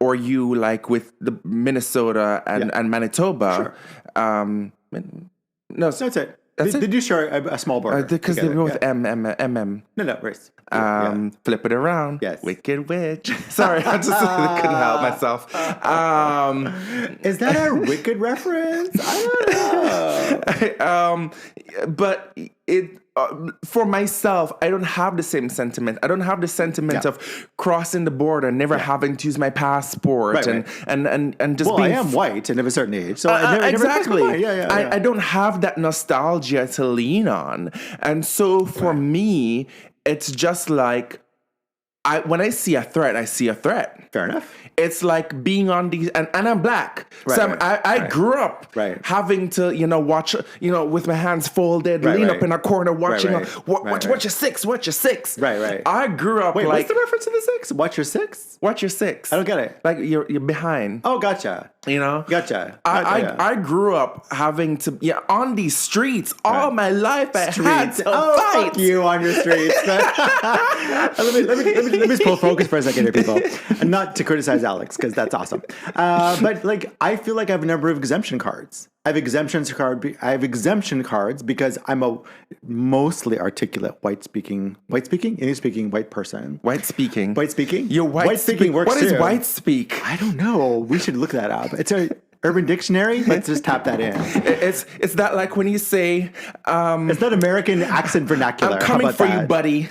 or you with the Minnesota and Manitoba. Sure. No, that's it. They do share a small border. Because they're both MM. No, race. Flip it around. Yes. Wicked witch. Sorry, I just couldn't help myself. Is that a Wicked reference? I don't know. But for myself, I don't have the same sentiment. I don't have the sentiment of crossing the border, never having to use my passport, and just being. I am white and of a certain age, so exactly. I I don't have that nostalgia to lean on, and so for me, it's just when I see a threat, I see a threat. Fair enough. It's like being on these, and I'm black. Right, So right, I grew up having to, watch, with my hands folded, lean up in a corner, watching, watch your six, watch your six. Right, right. I grew up Wait, like. what's the reference to the six? Watch your six? Watch your six. I don't get it. Like you're behind. Oh, gotcha. Gotcha. I grew up having to, on these streets all my life. I had to fight. Fuck you on your streets. let me just pull focus for a second here, people. And not to criticize Alex, because that's awesome. But like, I feel like I have a number of exemption cards. I have exemption cards because I'm a mostly articulate English-speaking white person. White speaking. Your white speaking works What is too. white speak? I don't know. We should look that up. It's a Urban Dictionary. Let's just tap that in. It's that like when you say, it's not American accent vernacular. I'm coming for you, buddy.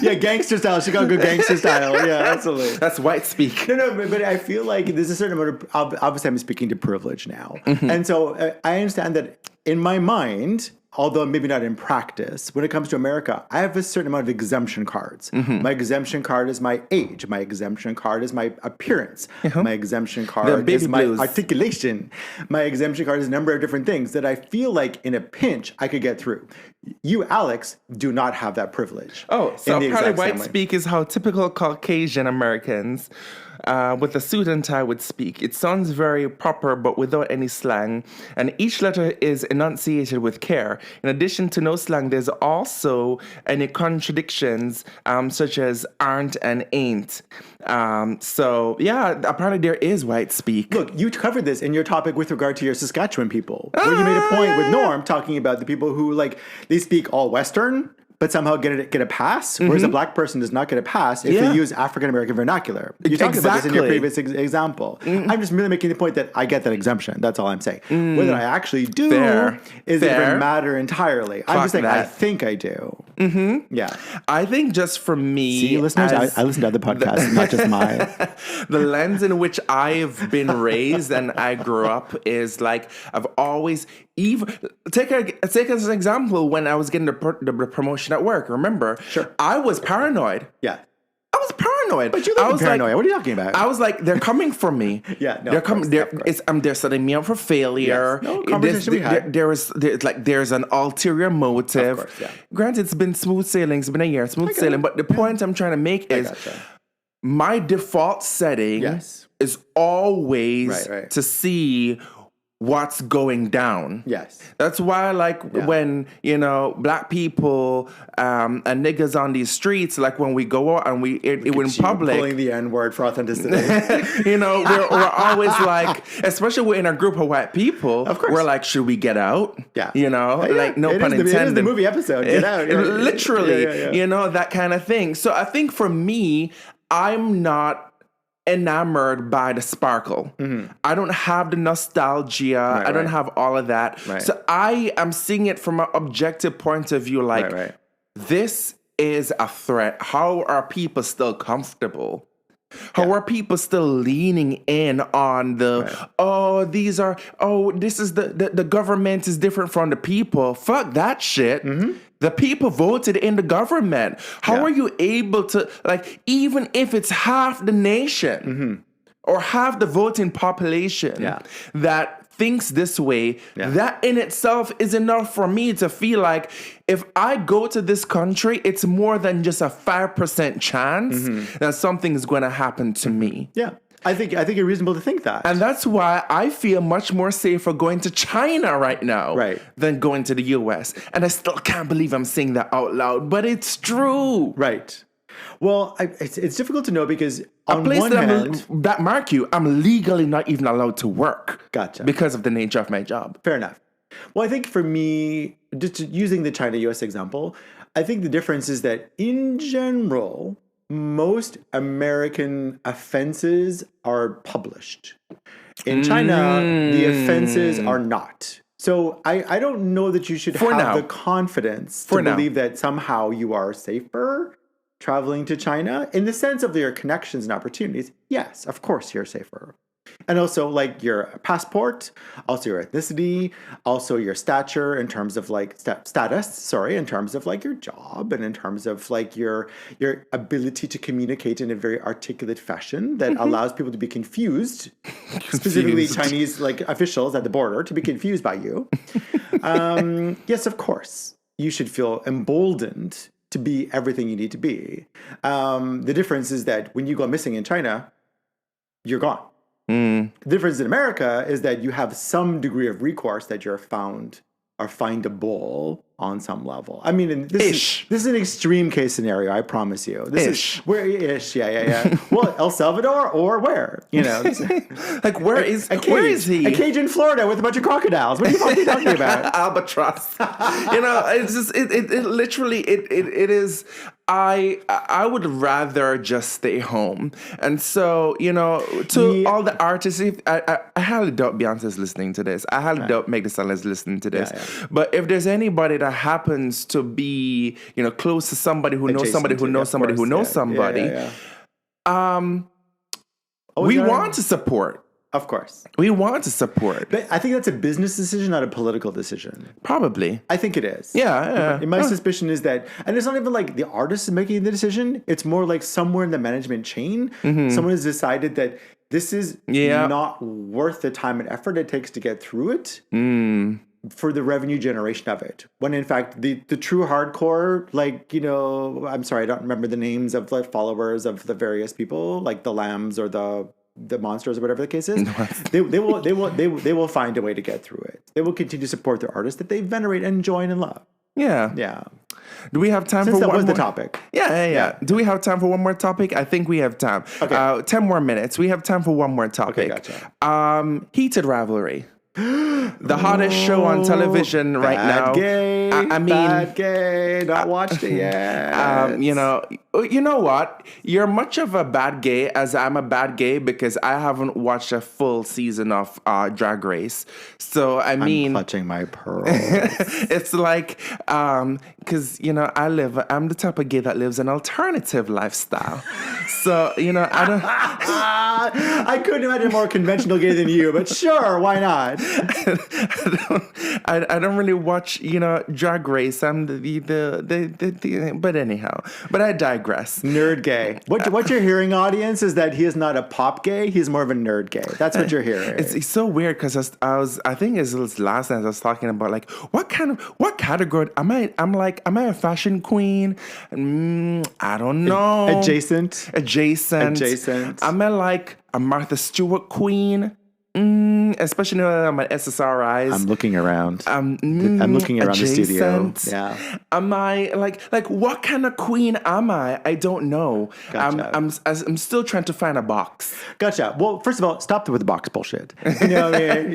Yeah, gangster style, Chicago gangster style. Yeah, absolutely. That's white speak. No, but I feel like there's a certain amount of, obviously I'm speaking to privilege now. And so I understand that in my mind, although maybe not in practice, when it comes to America, I have a certain amount of exemption cards. My exemption card is my age. My exemption card is my appearance. My exemption card is my articulation. My exemption card is a number of different things that I feel like in a pinch I could get through. You, Alex, do not have that privilege. Oh, so probably white speak is how typical Caucasian Americans with a suit and tie would speak. It sounds very proper, but without any slang. And each letter is enunciated with care. In addition to no slang, there's also any contradictions, such as aren't and ain't. So, yeah, apparently there is white speak. Look, you covered this in your topic with regard to your Saskatchewan people, where you made a point with Norm talking about the people who, like, they speak all Western, but somehow get a pass, whereas a black person does not get a pass if they use African American vernacular. You talked about this in your previous example. I'm just really making the point that I get that exemption. That's all I'm saying. Whether I actually do is a different matter entirely. I'm just saying I think I do. Yeah. I think just for me, see, listeners, I listen to other podcasts, not just mine. The lens in which I've been raised and I grew up is like I've always take as an example when I was getting the promotion at work. Remember, I was paranoid. Yeah. I was paranoid. But you live in paranoia. What are you talking about? I was like, they're coming for me. Yeah, no, they're coming. They're setting me up for failure. Yes. No conversation we had. There's an ulterior motive. Of course, yeah. Granted, it's been smooth sailing. It's been a year, smooth sailing. But the point I'm trying to make is, my default setting is always to see what's going down. Yes. That's why, like, when, black people and niggas on these streets, like when we go out and we in public. Pulling the N-word for authenticity. we're always like, especially we're in a group of white people, of course. We're like, should we get out? Yeah. Like, no pun intended. It is the movie episode, get out. Literally, that kind of thing. So I think for me, I'm not enamored by the sparkle. I don't have the nostalgia. I don't have all of that. So I am seeing it from an objective point of view, like, this is a threat. How are people still comfortable? How are people still leaning in on this is the government is different from the people. Fuck that shit. The people voted in the government. How are you able to, like, even if it's half the nation or half the voting population that thinks this way, that in itself is enough for me to feel like if I go to this country, it's more than just a 5% chance that something is going to happen to me. Yeah. I think it's reasonable to think that. And that's why I feel much more safer going to China right now than going to the US. And I still can't believe I'm saying that out loud, but it's true. Right. Well, it's difficult to know because on a place one hand, that mark you, I'm legally not even allowed to work. Gotcha. Because of the nature of my job. Fair enough. Well, I think for me, just using the China-US example, I think the difference is that in general, most American offenses are published. In China, the offenses are not. So I don't know that you should have the confidence to believe that somehow you are safer traveling to China in the sense of your connections and opportunities. Yes, of course you're safer. And also like your passport, also your ethnicity, also your stature in terms of like status, in terms of like your job and in terms of like your ability to communicate in a very articulate fashion that allows people to be confused, specifically Chinese like officials at the border to be confused by you. Yes, of course, you should feel emboldened to be everything you need to be. The difference is that when you go missing in China, you're gone. The difference in America is that you have some degree of recourse that you're found or findable on some level. I mean, and this is an extreme case scenario, I promise you. This is where yeah. Well, El Salvador or where? You know, like where is he? A cage in Florida with a bunch of crocodiles. What are you talking about? Albatross. You know, it's just it literally it is. I would rather just stay home. And so, you know, to all the artists, I highly doubt Beyonce's listening to this. I highly doubt Meg Thee Stallion's listening to this. Yeah. But if there's anybody that happens to be, you know, close to somebody who knows somebody who knows somebody who knows somebody, we want to support. Of course. We want to support. But I think that's a business decision, not a political decision. Probably. I think it is. Yeah. My suspicion is that, and it's not even like the artist is making the decision. It's more like somewhere in the management chain, someone has decided that this is not worth the time and effort it takes to get through it for the revenue generation of it. When in fact, the true hardcore, like, you know, I'm sorry, I don't remember the names of the followers of the various people, like the Lambs or the monsters or whatever the case is, they will find a way to get through it. They will continue to support their artists that they venerate and enjoy and love. Yeah. Do we have time for one more? That was the topic. Yeah. Do we have time for one more topic? I think we have time. Okay. 10 more minutes. We have time for one more topic. Okay, gotcha. Heated Rivalry. The hottest show on television right now. Bad gay. Not watched it yet. You know what? You're much of a bad gay as I'm a bad gay because I haven't watched a full season of Drag Race. So I'm clutching my pearls. It's like because I'm the type of gay that lives an alternative lifestyle. So I don't. I couldn't imagine a more conventional gay than you, but sure, why not? I don't really watch, Drag Race. I'm but anyhow. But I digress. Nerd gay. What you're hearing, audience, is that he is not a pop gay. He's more of a nerd gay. That's what you're hearing. It's so weird because I think it was last night I was talking about like what category am I? Am I a fashion queen? I don't know. Adjacent. Am I like a Martha Stewart queen? Especially now I'm at SSRIs. I'm looking around. I'm looking around adjacent. The studio. Yeah. Am I like what kind of queen am I? I don't know. Gotcha. I'm still trying to find a box. Gotcha. Well, first of all, stop with the box bullshit. You know what I mean?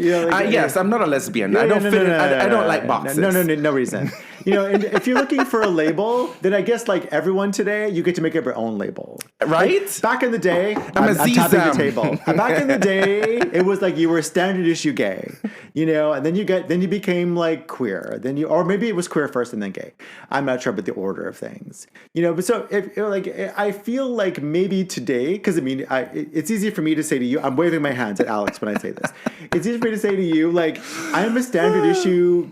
Yes, I'm not a lesbian. I don't fit. I don't like boxes. No reason. And if you're looking for a label, then I guess like everyone today, you get to make up your own label. Right? Like, back in the day, I'm tapping the table. Back in the day, it was like you were standard issue gay, and then you became like queer. Or maybe it was queer first and then gay. I'm not sure about the order of things. But so I feel like maybe today, because it's easy for me to say to you, I'm waving my hands at Alex when I say this. It's easy for me to say to you, like, I'm a standard issue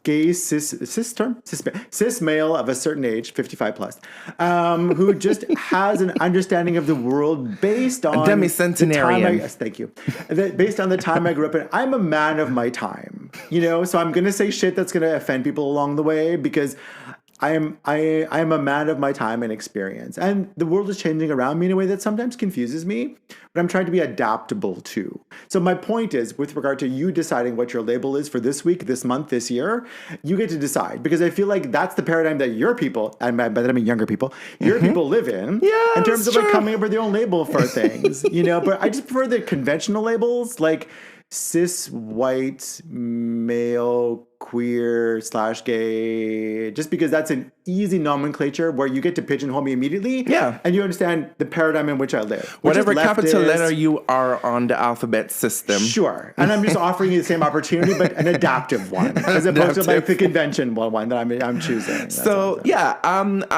gay cis male of a certain age, 55 plus, who just has an understanding of the world based on demi-centenarian. Yes, thank you. Based on the time I grew up in. I'm a man of my time, so I'm going to say shit that's going to offend people along the way because I am a man of my time and experience. And the world is changing around me in a way that sometimes confuses me, but I'm trying to be adaptable too. So my point is, with regard to you deciding what your label is for this week, this month, this year, you get to decide. Because I feel like that's the paradigm that your people, and by that I mean younger people, your people live in terms of like coming up with their own label for things, But I just prefer the conventional labels, like cis, white, male, queer / gay, just because that's an easy nomenclature where you get to pigeonhole me immediately. Yeah. And you understand the paradigm in which I live. Whatever capital letter you are on the alphabet system. Sure. And I'm just offering you the same opportunity, but an adaptive one, as opposed to like the conventional one that I'm choosing. So,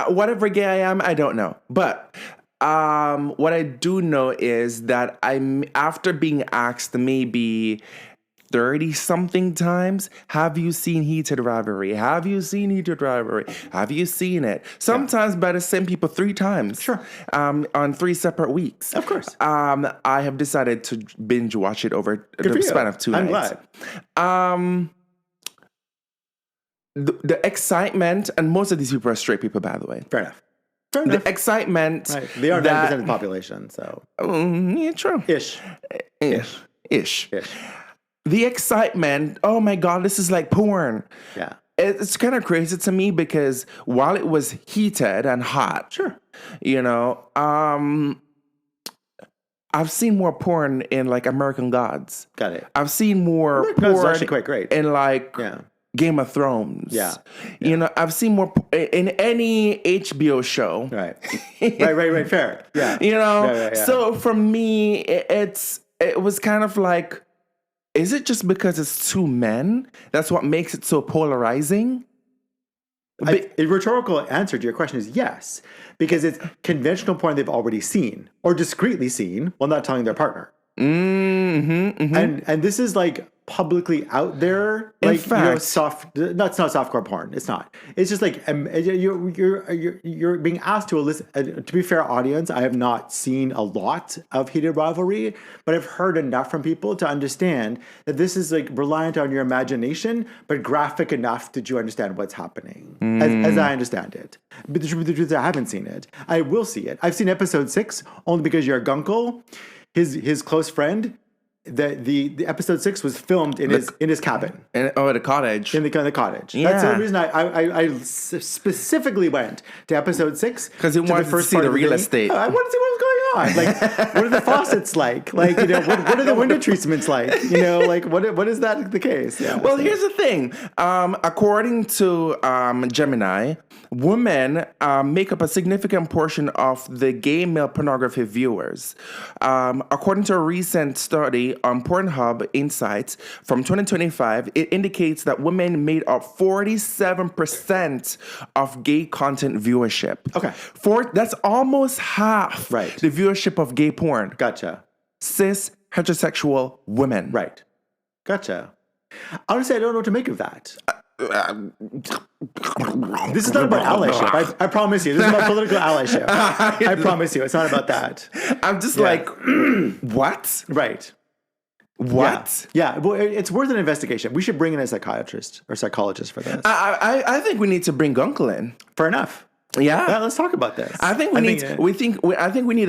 whatever gay I am, I don't know. But What I do know is that I'm after being asked maybe 30 something times, have you seen Heated Rivalry? Have you seen Heated Rivalry? Have you seen it? Sometimes by the same people 3 times. Sure. On 3 separate weeks. Of course. I have decided to binge watch it over Good for the you. span of 2 I'm nights. glad. The excitement, and most of these people are straight people, by the way. Fair enough. Fair The enough. excitement. Right. They are 90% of the population, so. Yeah, true. Ish. Ish. The excitement, oh my God, this is like porn. Yeah. It's kind of crazy to me because while it was heated and hot, Sure. you know, I've seen more porn in like American Gods. Got it. I've seen more American Gods is porn actually quite great. in like Yeah. Game of Thrones. Yeah. You know, I've seen more in any HBO show. Right. Right. Fair. Yeah. You know, Yeah. so for me, it was kind of like, is it just because it's 2 men? That's what makes it so polarizing? A rhetorical answer to your question is yes, because it's conventional porn they've already seen or discreetly seen while not telling their partner. And this is like publicly out there, like fact, that's not softcore porn. It's not. It's just like you're being asked to listen. To be fair, audience, I have not seen a lot of Heated Rivalry, but I've heard enough from people to understand that this is like reliant on your imagination, but graphic enough that you understand what's happening, as I understand it. But the truth is, I haven't seen it. I will see it. I've seen episode 6 only because your gunkle, his close friend. The episode 6 was filmed in his cabin. The cottage. In the cottage. Yeah. That's the reason I specifically went to episode 6 because it wanted to see the real estate. I wanted to see what was going on. Like, what are the faucets like? Like, you know, what are the window treatments like? You know, like what is that the case? Yeah. Well, here's the thing. According to Gemini, women make up a significant portion of the gay male pornography viewers. According to a recent study on Pornhub Insights from 2025, it indicates that women made up 47% of gay content viewership. Okay. That's almost half Right. the viewership of gay porn. Gotcha. Cis, heterosexual women. Right. Gotcha. Honestly, I don't know what to make of that. This is not about allyship. I promise you. This is about political allyship. I promise you. It's not about that. I'm just like, what? Right. What? Yeah. Well, it's worth an investigation. We should bring in a psychiatrist or psychologist for this. I think we need to bring Gunkel in. Fair enough. Yeah. Let's talk about this. I think we need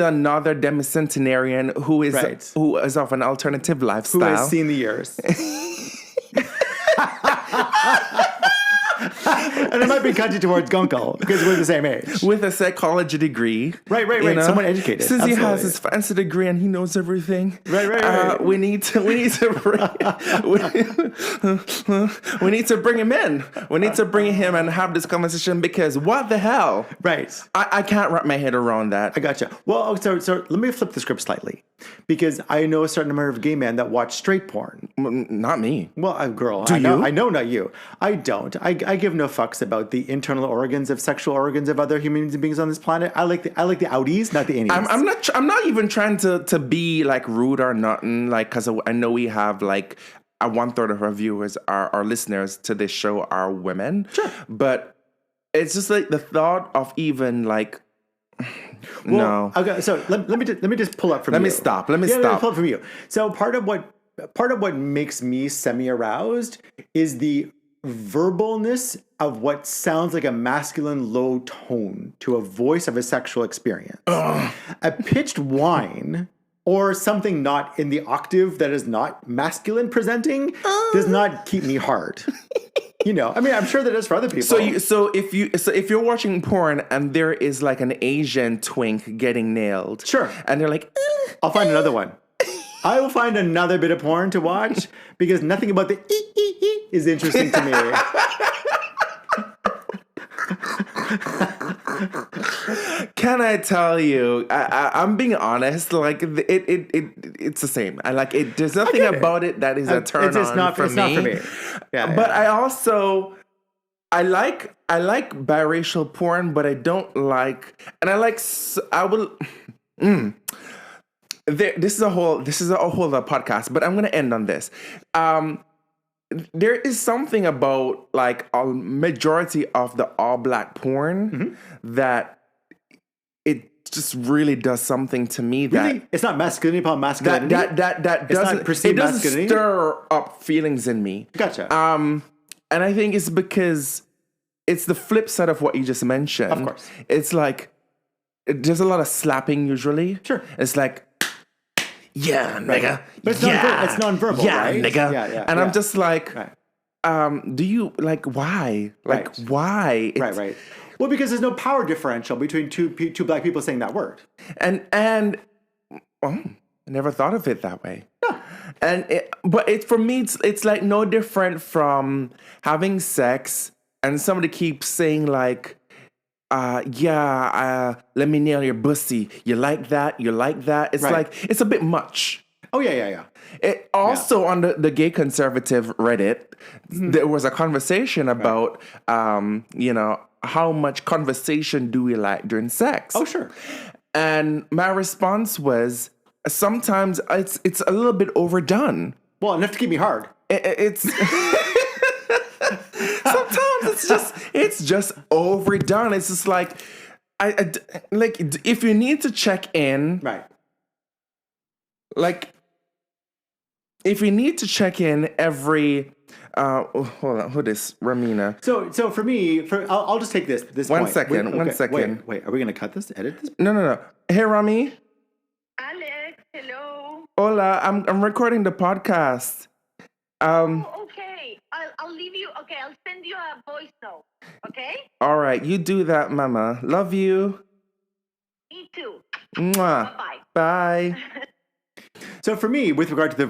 another demicentenarian who is of an alternative lifestyle. Who has seen the years. And it might be country towards Gunkel because we're the same age. With a psychology degree. Right. You know? Someone educated. Since Absolutely. he has his fancy degree and he knows everything. Right. We need to bring him in. We need to bring him and have this conversation because what the hell? Right. I can't wrap my head around that. I gotcha. Well, so let me flip the script slightly. Because I know a certain number of gay men that watch straight porn. Not me. Well, girl. Do you? I know, not you. I don't. I give no fucks about the internal organs of sexual organs of other human beings on this planet. I like the outies, not the innies. I'm not even trying to be like rude or nothing. Like, because I know we have like 1/3 of our viewers, our listeners to this show are women. Sure. But it's just like the thought of even like. No. Okay, so let me just pull up from you. Let me stop. Let me pull up from you. So part of what makes me semi-aroused is the verbalness of what sounds like a masculine low tone to a voice of a sexual experience. A pitched whine or something not in the octave that is not masculine presenting does not keep me hard. You know, I mean, I'm sure that is for other people. So if you're watching porn and there is like an Asian twink getting nailed, sure, and they're like, I'll find another one. I will find another bit of porn to watch because nothing about the is interesting to me. Can I tell you? I'm being honest. Like it's the same. I like it. There's nothing about it that is a turn on for me. It's not for me. Yeah, but I like biracial porn, but I don't like, and I like I will. This is a whole other podcast, but I'm gonna end on this. There is something about like a majority of the all black porn that it just really does something to me Really? It's not masculinity upon masculinity? that It's doesn't not perceived it doesn't masculinity? stir up feelings in me. Gotcha. And I think it's because it's the flip side of what you just mentioned. Of course. It's like there's a lot of slapping usually. Sure. It's like, yeah, nigga. But it's nonverbal, yeah, right? nigga. Yeah, and I'm just like, Right. do you like why? Like Right. why? Right. Well, because there's no power differential between two black people saying that word. And I never thought of it that way. But for me, it's like no different from having sex and somebody keeps saying like, let me nail your pussy. You like that? You like that? It's Right. like it's a bit much. Oh, yeah. It also on the gay conservative Reddit, there was a conversation about how much conversation do we like during sex? Oh, sure. And my response was sometimes it's a little bit overdone. Well, enough to keep me hard. It's sometimes it's just overdone. It's just like I like if you need to check in, Right. like if you need to check in every hold on, who this Ramina? So for me, I'll just take this One point. second, one second. Wait, are we gonna cut this? Edit this? No. Hey Rami. Alex, hello. Hola, I'm recording the podcast. Okay, I'll leave you. Okay, I'll send you a voice note. Okay. All right, you do that, Mama. Love you. Me too. Mwah. Bye. Bye. So for me, with regard to the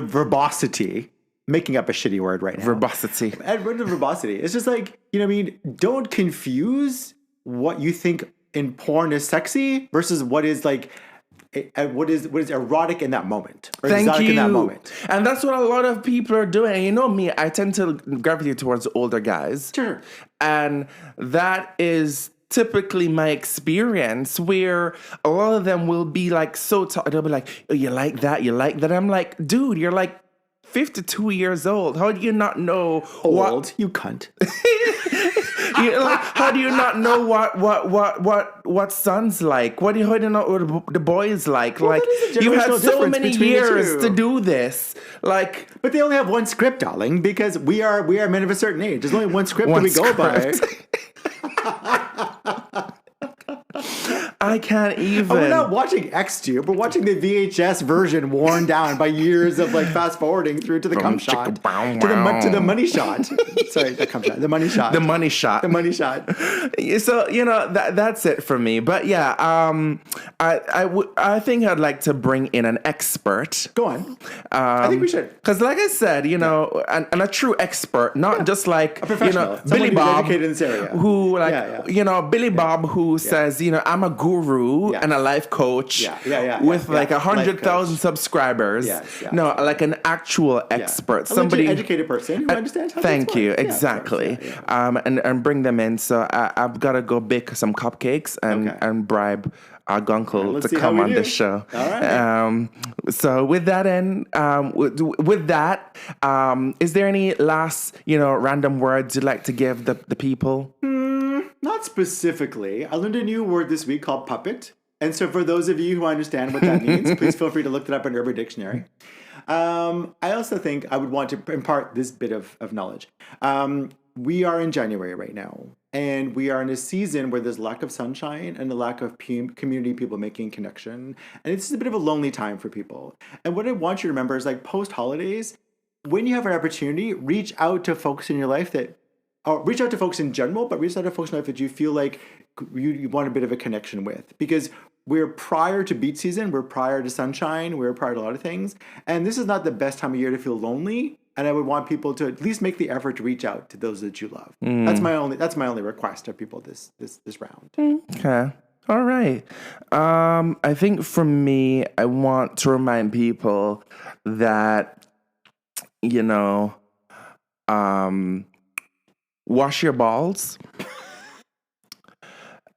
verbosity, making up a shitty word right now. Verbosity. And the verbosity. It's just like, you know what I mean? Don't confuse what you think in porn is sexy versus what is like what is erotic in that moment or Thank exotic you. in that moment. And that's what a lot of people are doing. And you know me, I tend to gravitate towards older guys. Sure. And that is typically my experience where a lot of them will be like they'll be like, oh, you like that? You like that? I'm like, dude, you're like 52 years old. How do you not know Old, you cunt. how do you not know what son's like? How do you know what the boy is like? Well, like that is a you had generational so difference many between the years two. to do this. Like But they only have one script, darling, because we are men of a certain age. There's only one script One that we go by. script. I can't even. And we're not watching X-Tube. We're watching the VHS version worn down by years of like fast forwarding through to the cum shot, to the money shot. Sorry, the cum shot, the money shot, The money shot. the money shot. So that's it for me. But yeah, I think I'd like to bring in an expert. Go on. I think we should. Because like I said, and a true expert, not just like A professional. Someone Billy who's Bob, educated in this area. who Billy Bob, who says, I'm a guru Yes. and a life coach Yeah. with like Life 100,000 coach. subscribers. Yes, yeah. No, like an actual expert, A somebody legit educated person who understands how Thank things you, work. Yeah, of exactly. course, yeah. And bring them in. So I've got to go bake some cupcakes and bribe our gunkle let's to see how come we on do. the show. All right. So with that with that, is there any last random words you'd like to give the people? Not specifically. I learned a new word this week called puppet. And so for those of you who understand what that means, please feel free to look it up in Urban Dictionary. I also think I would want to impart this bit of knowledge. We are in January right now, and we are in a season where there's lack of sunshine and a lack of community people making connection. And it's a bit of a lonely time for people. And what I want you to remember is like post-holidays, when you have an opportunity, reach out to folks in your life or reach out to folks in general, but reach out to folks in your life that you feel like you want a bit of a connection with. Because we're prior to beach season, we're prior to sunshine, we're prior to a lot of things. And this is not the best time of year to feel lonely. And I would want people to at least make the effort to reach out to those that you love. That's my only request of people this round. Okay. All right. I think for me, I want to remind people that, wash your balls.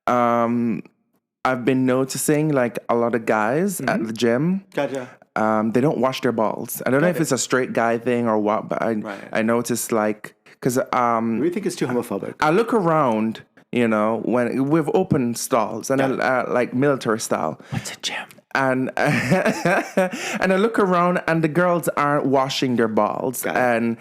I've been noticing like a lot of guys at the gym. Gotcha. They don't wash their balls. I don't know if it's a straight guy thing or what, but I noticed like because We think it's too homophobic. I look around, you know, when we've open stalls and like military style. What's a gym? And and I look around and the girls aren't washing their balls. And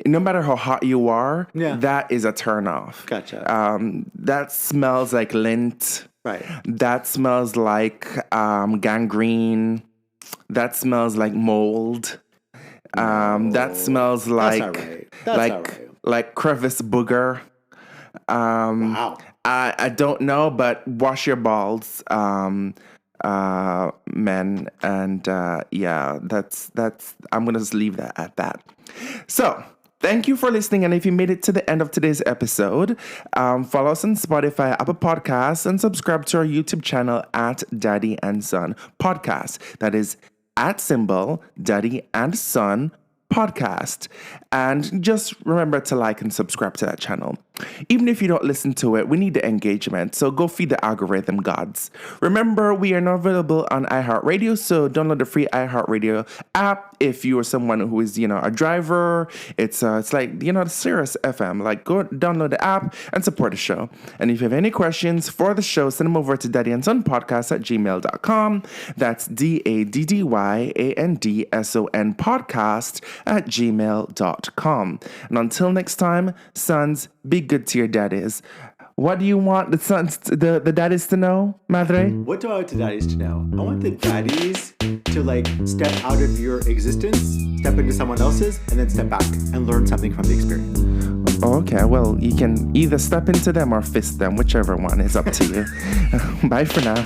no matter how hot you are, that is a turn off. Gotcha. That smells like lint. Right. That smells like gangrene. That smells like mold. That smells like not right. That's not right. like crevice booger. Wow. I don't know, but wash your balls, men, and that's. I'm gonna just leave that at that. So. Thank you for listening, and if you made it to the end of today's episode, follow us on Spotify, Apple Podcasts, and subscribe to our YouTube channel at Daddy and Son Podcast. That is @ Daddy and Son Podcast. And just remember to like and subscribe to that channel. Even if you don't listen to it, we need the engagement, so go feed the algorithm gods. Remember, we are now available on iHeartRadio, so download the free iHeartRadio app if you are someone who is, you know, a driver. It's like, you know, the Sirius FM. Like, go download the app and support the show. And if you have any questions for the show, send them over to daddyandsonpodcast@gmail.com. That's DADDYANDSON podcast@gmail.com. And until next time, sons, be good to your daddies. What do you want the sons, the daddies to know, Madre? What do I want the daddies to know? I want the daddies to like step out of your existence, step into someone else's, and then step back and learn something from the experience. Okay, well, you can either step into them or fist them, whichever one is up to you. Bye for now.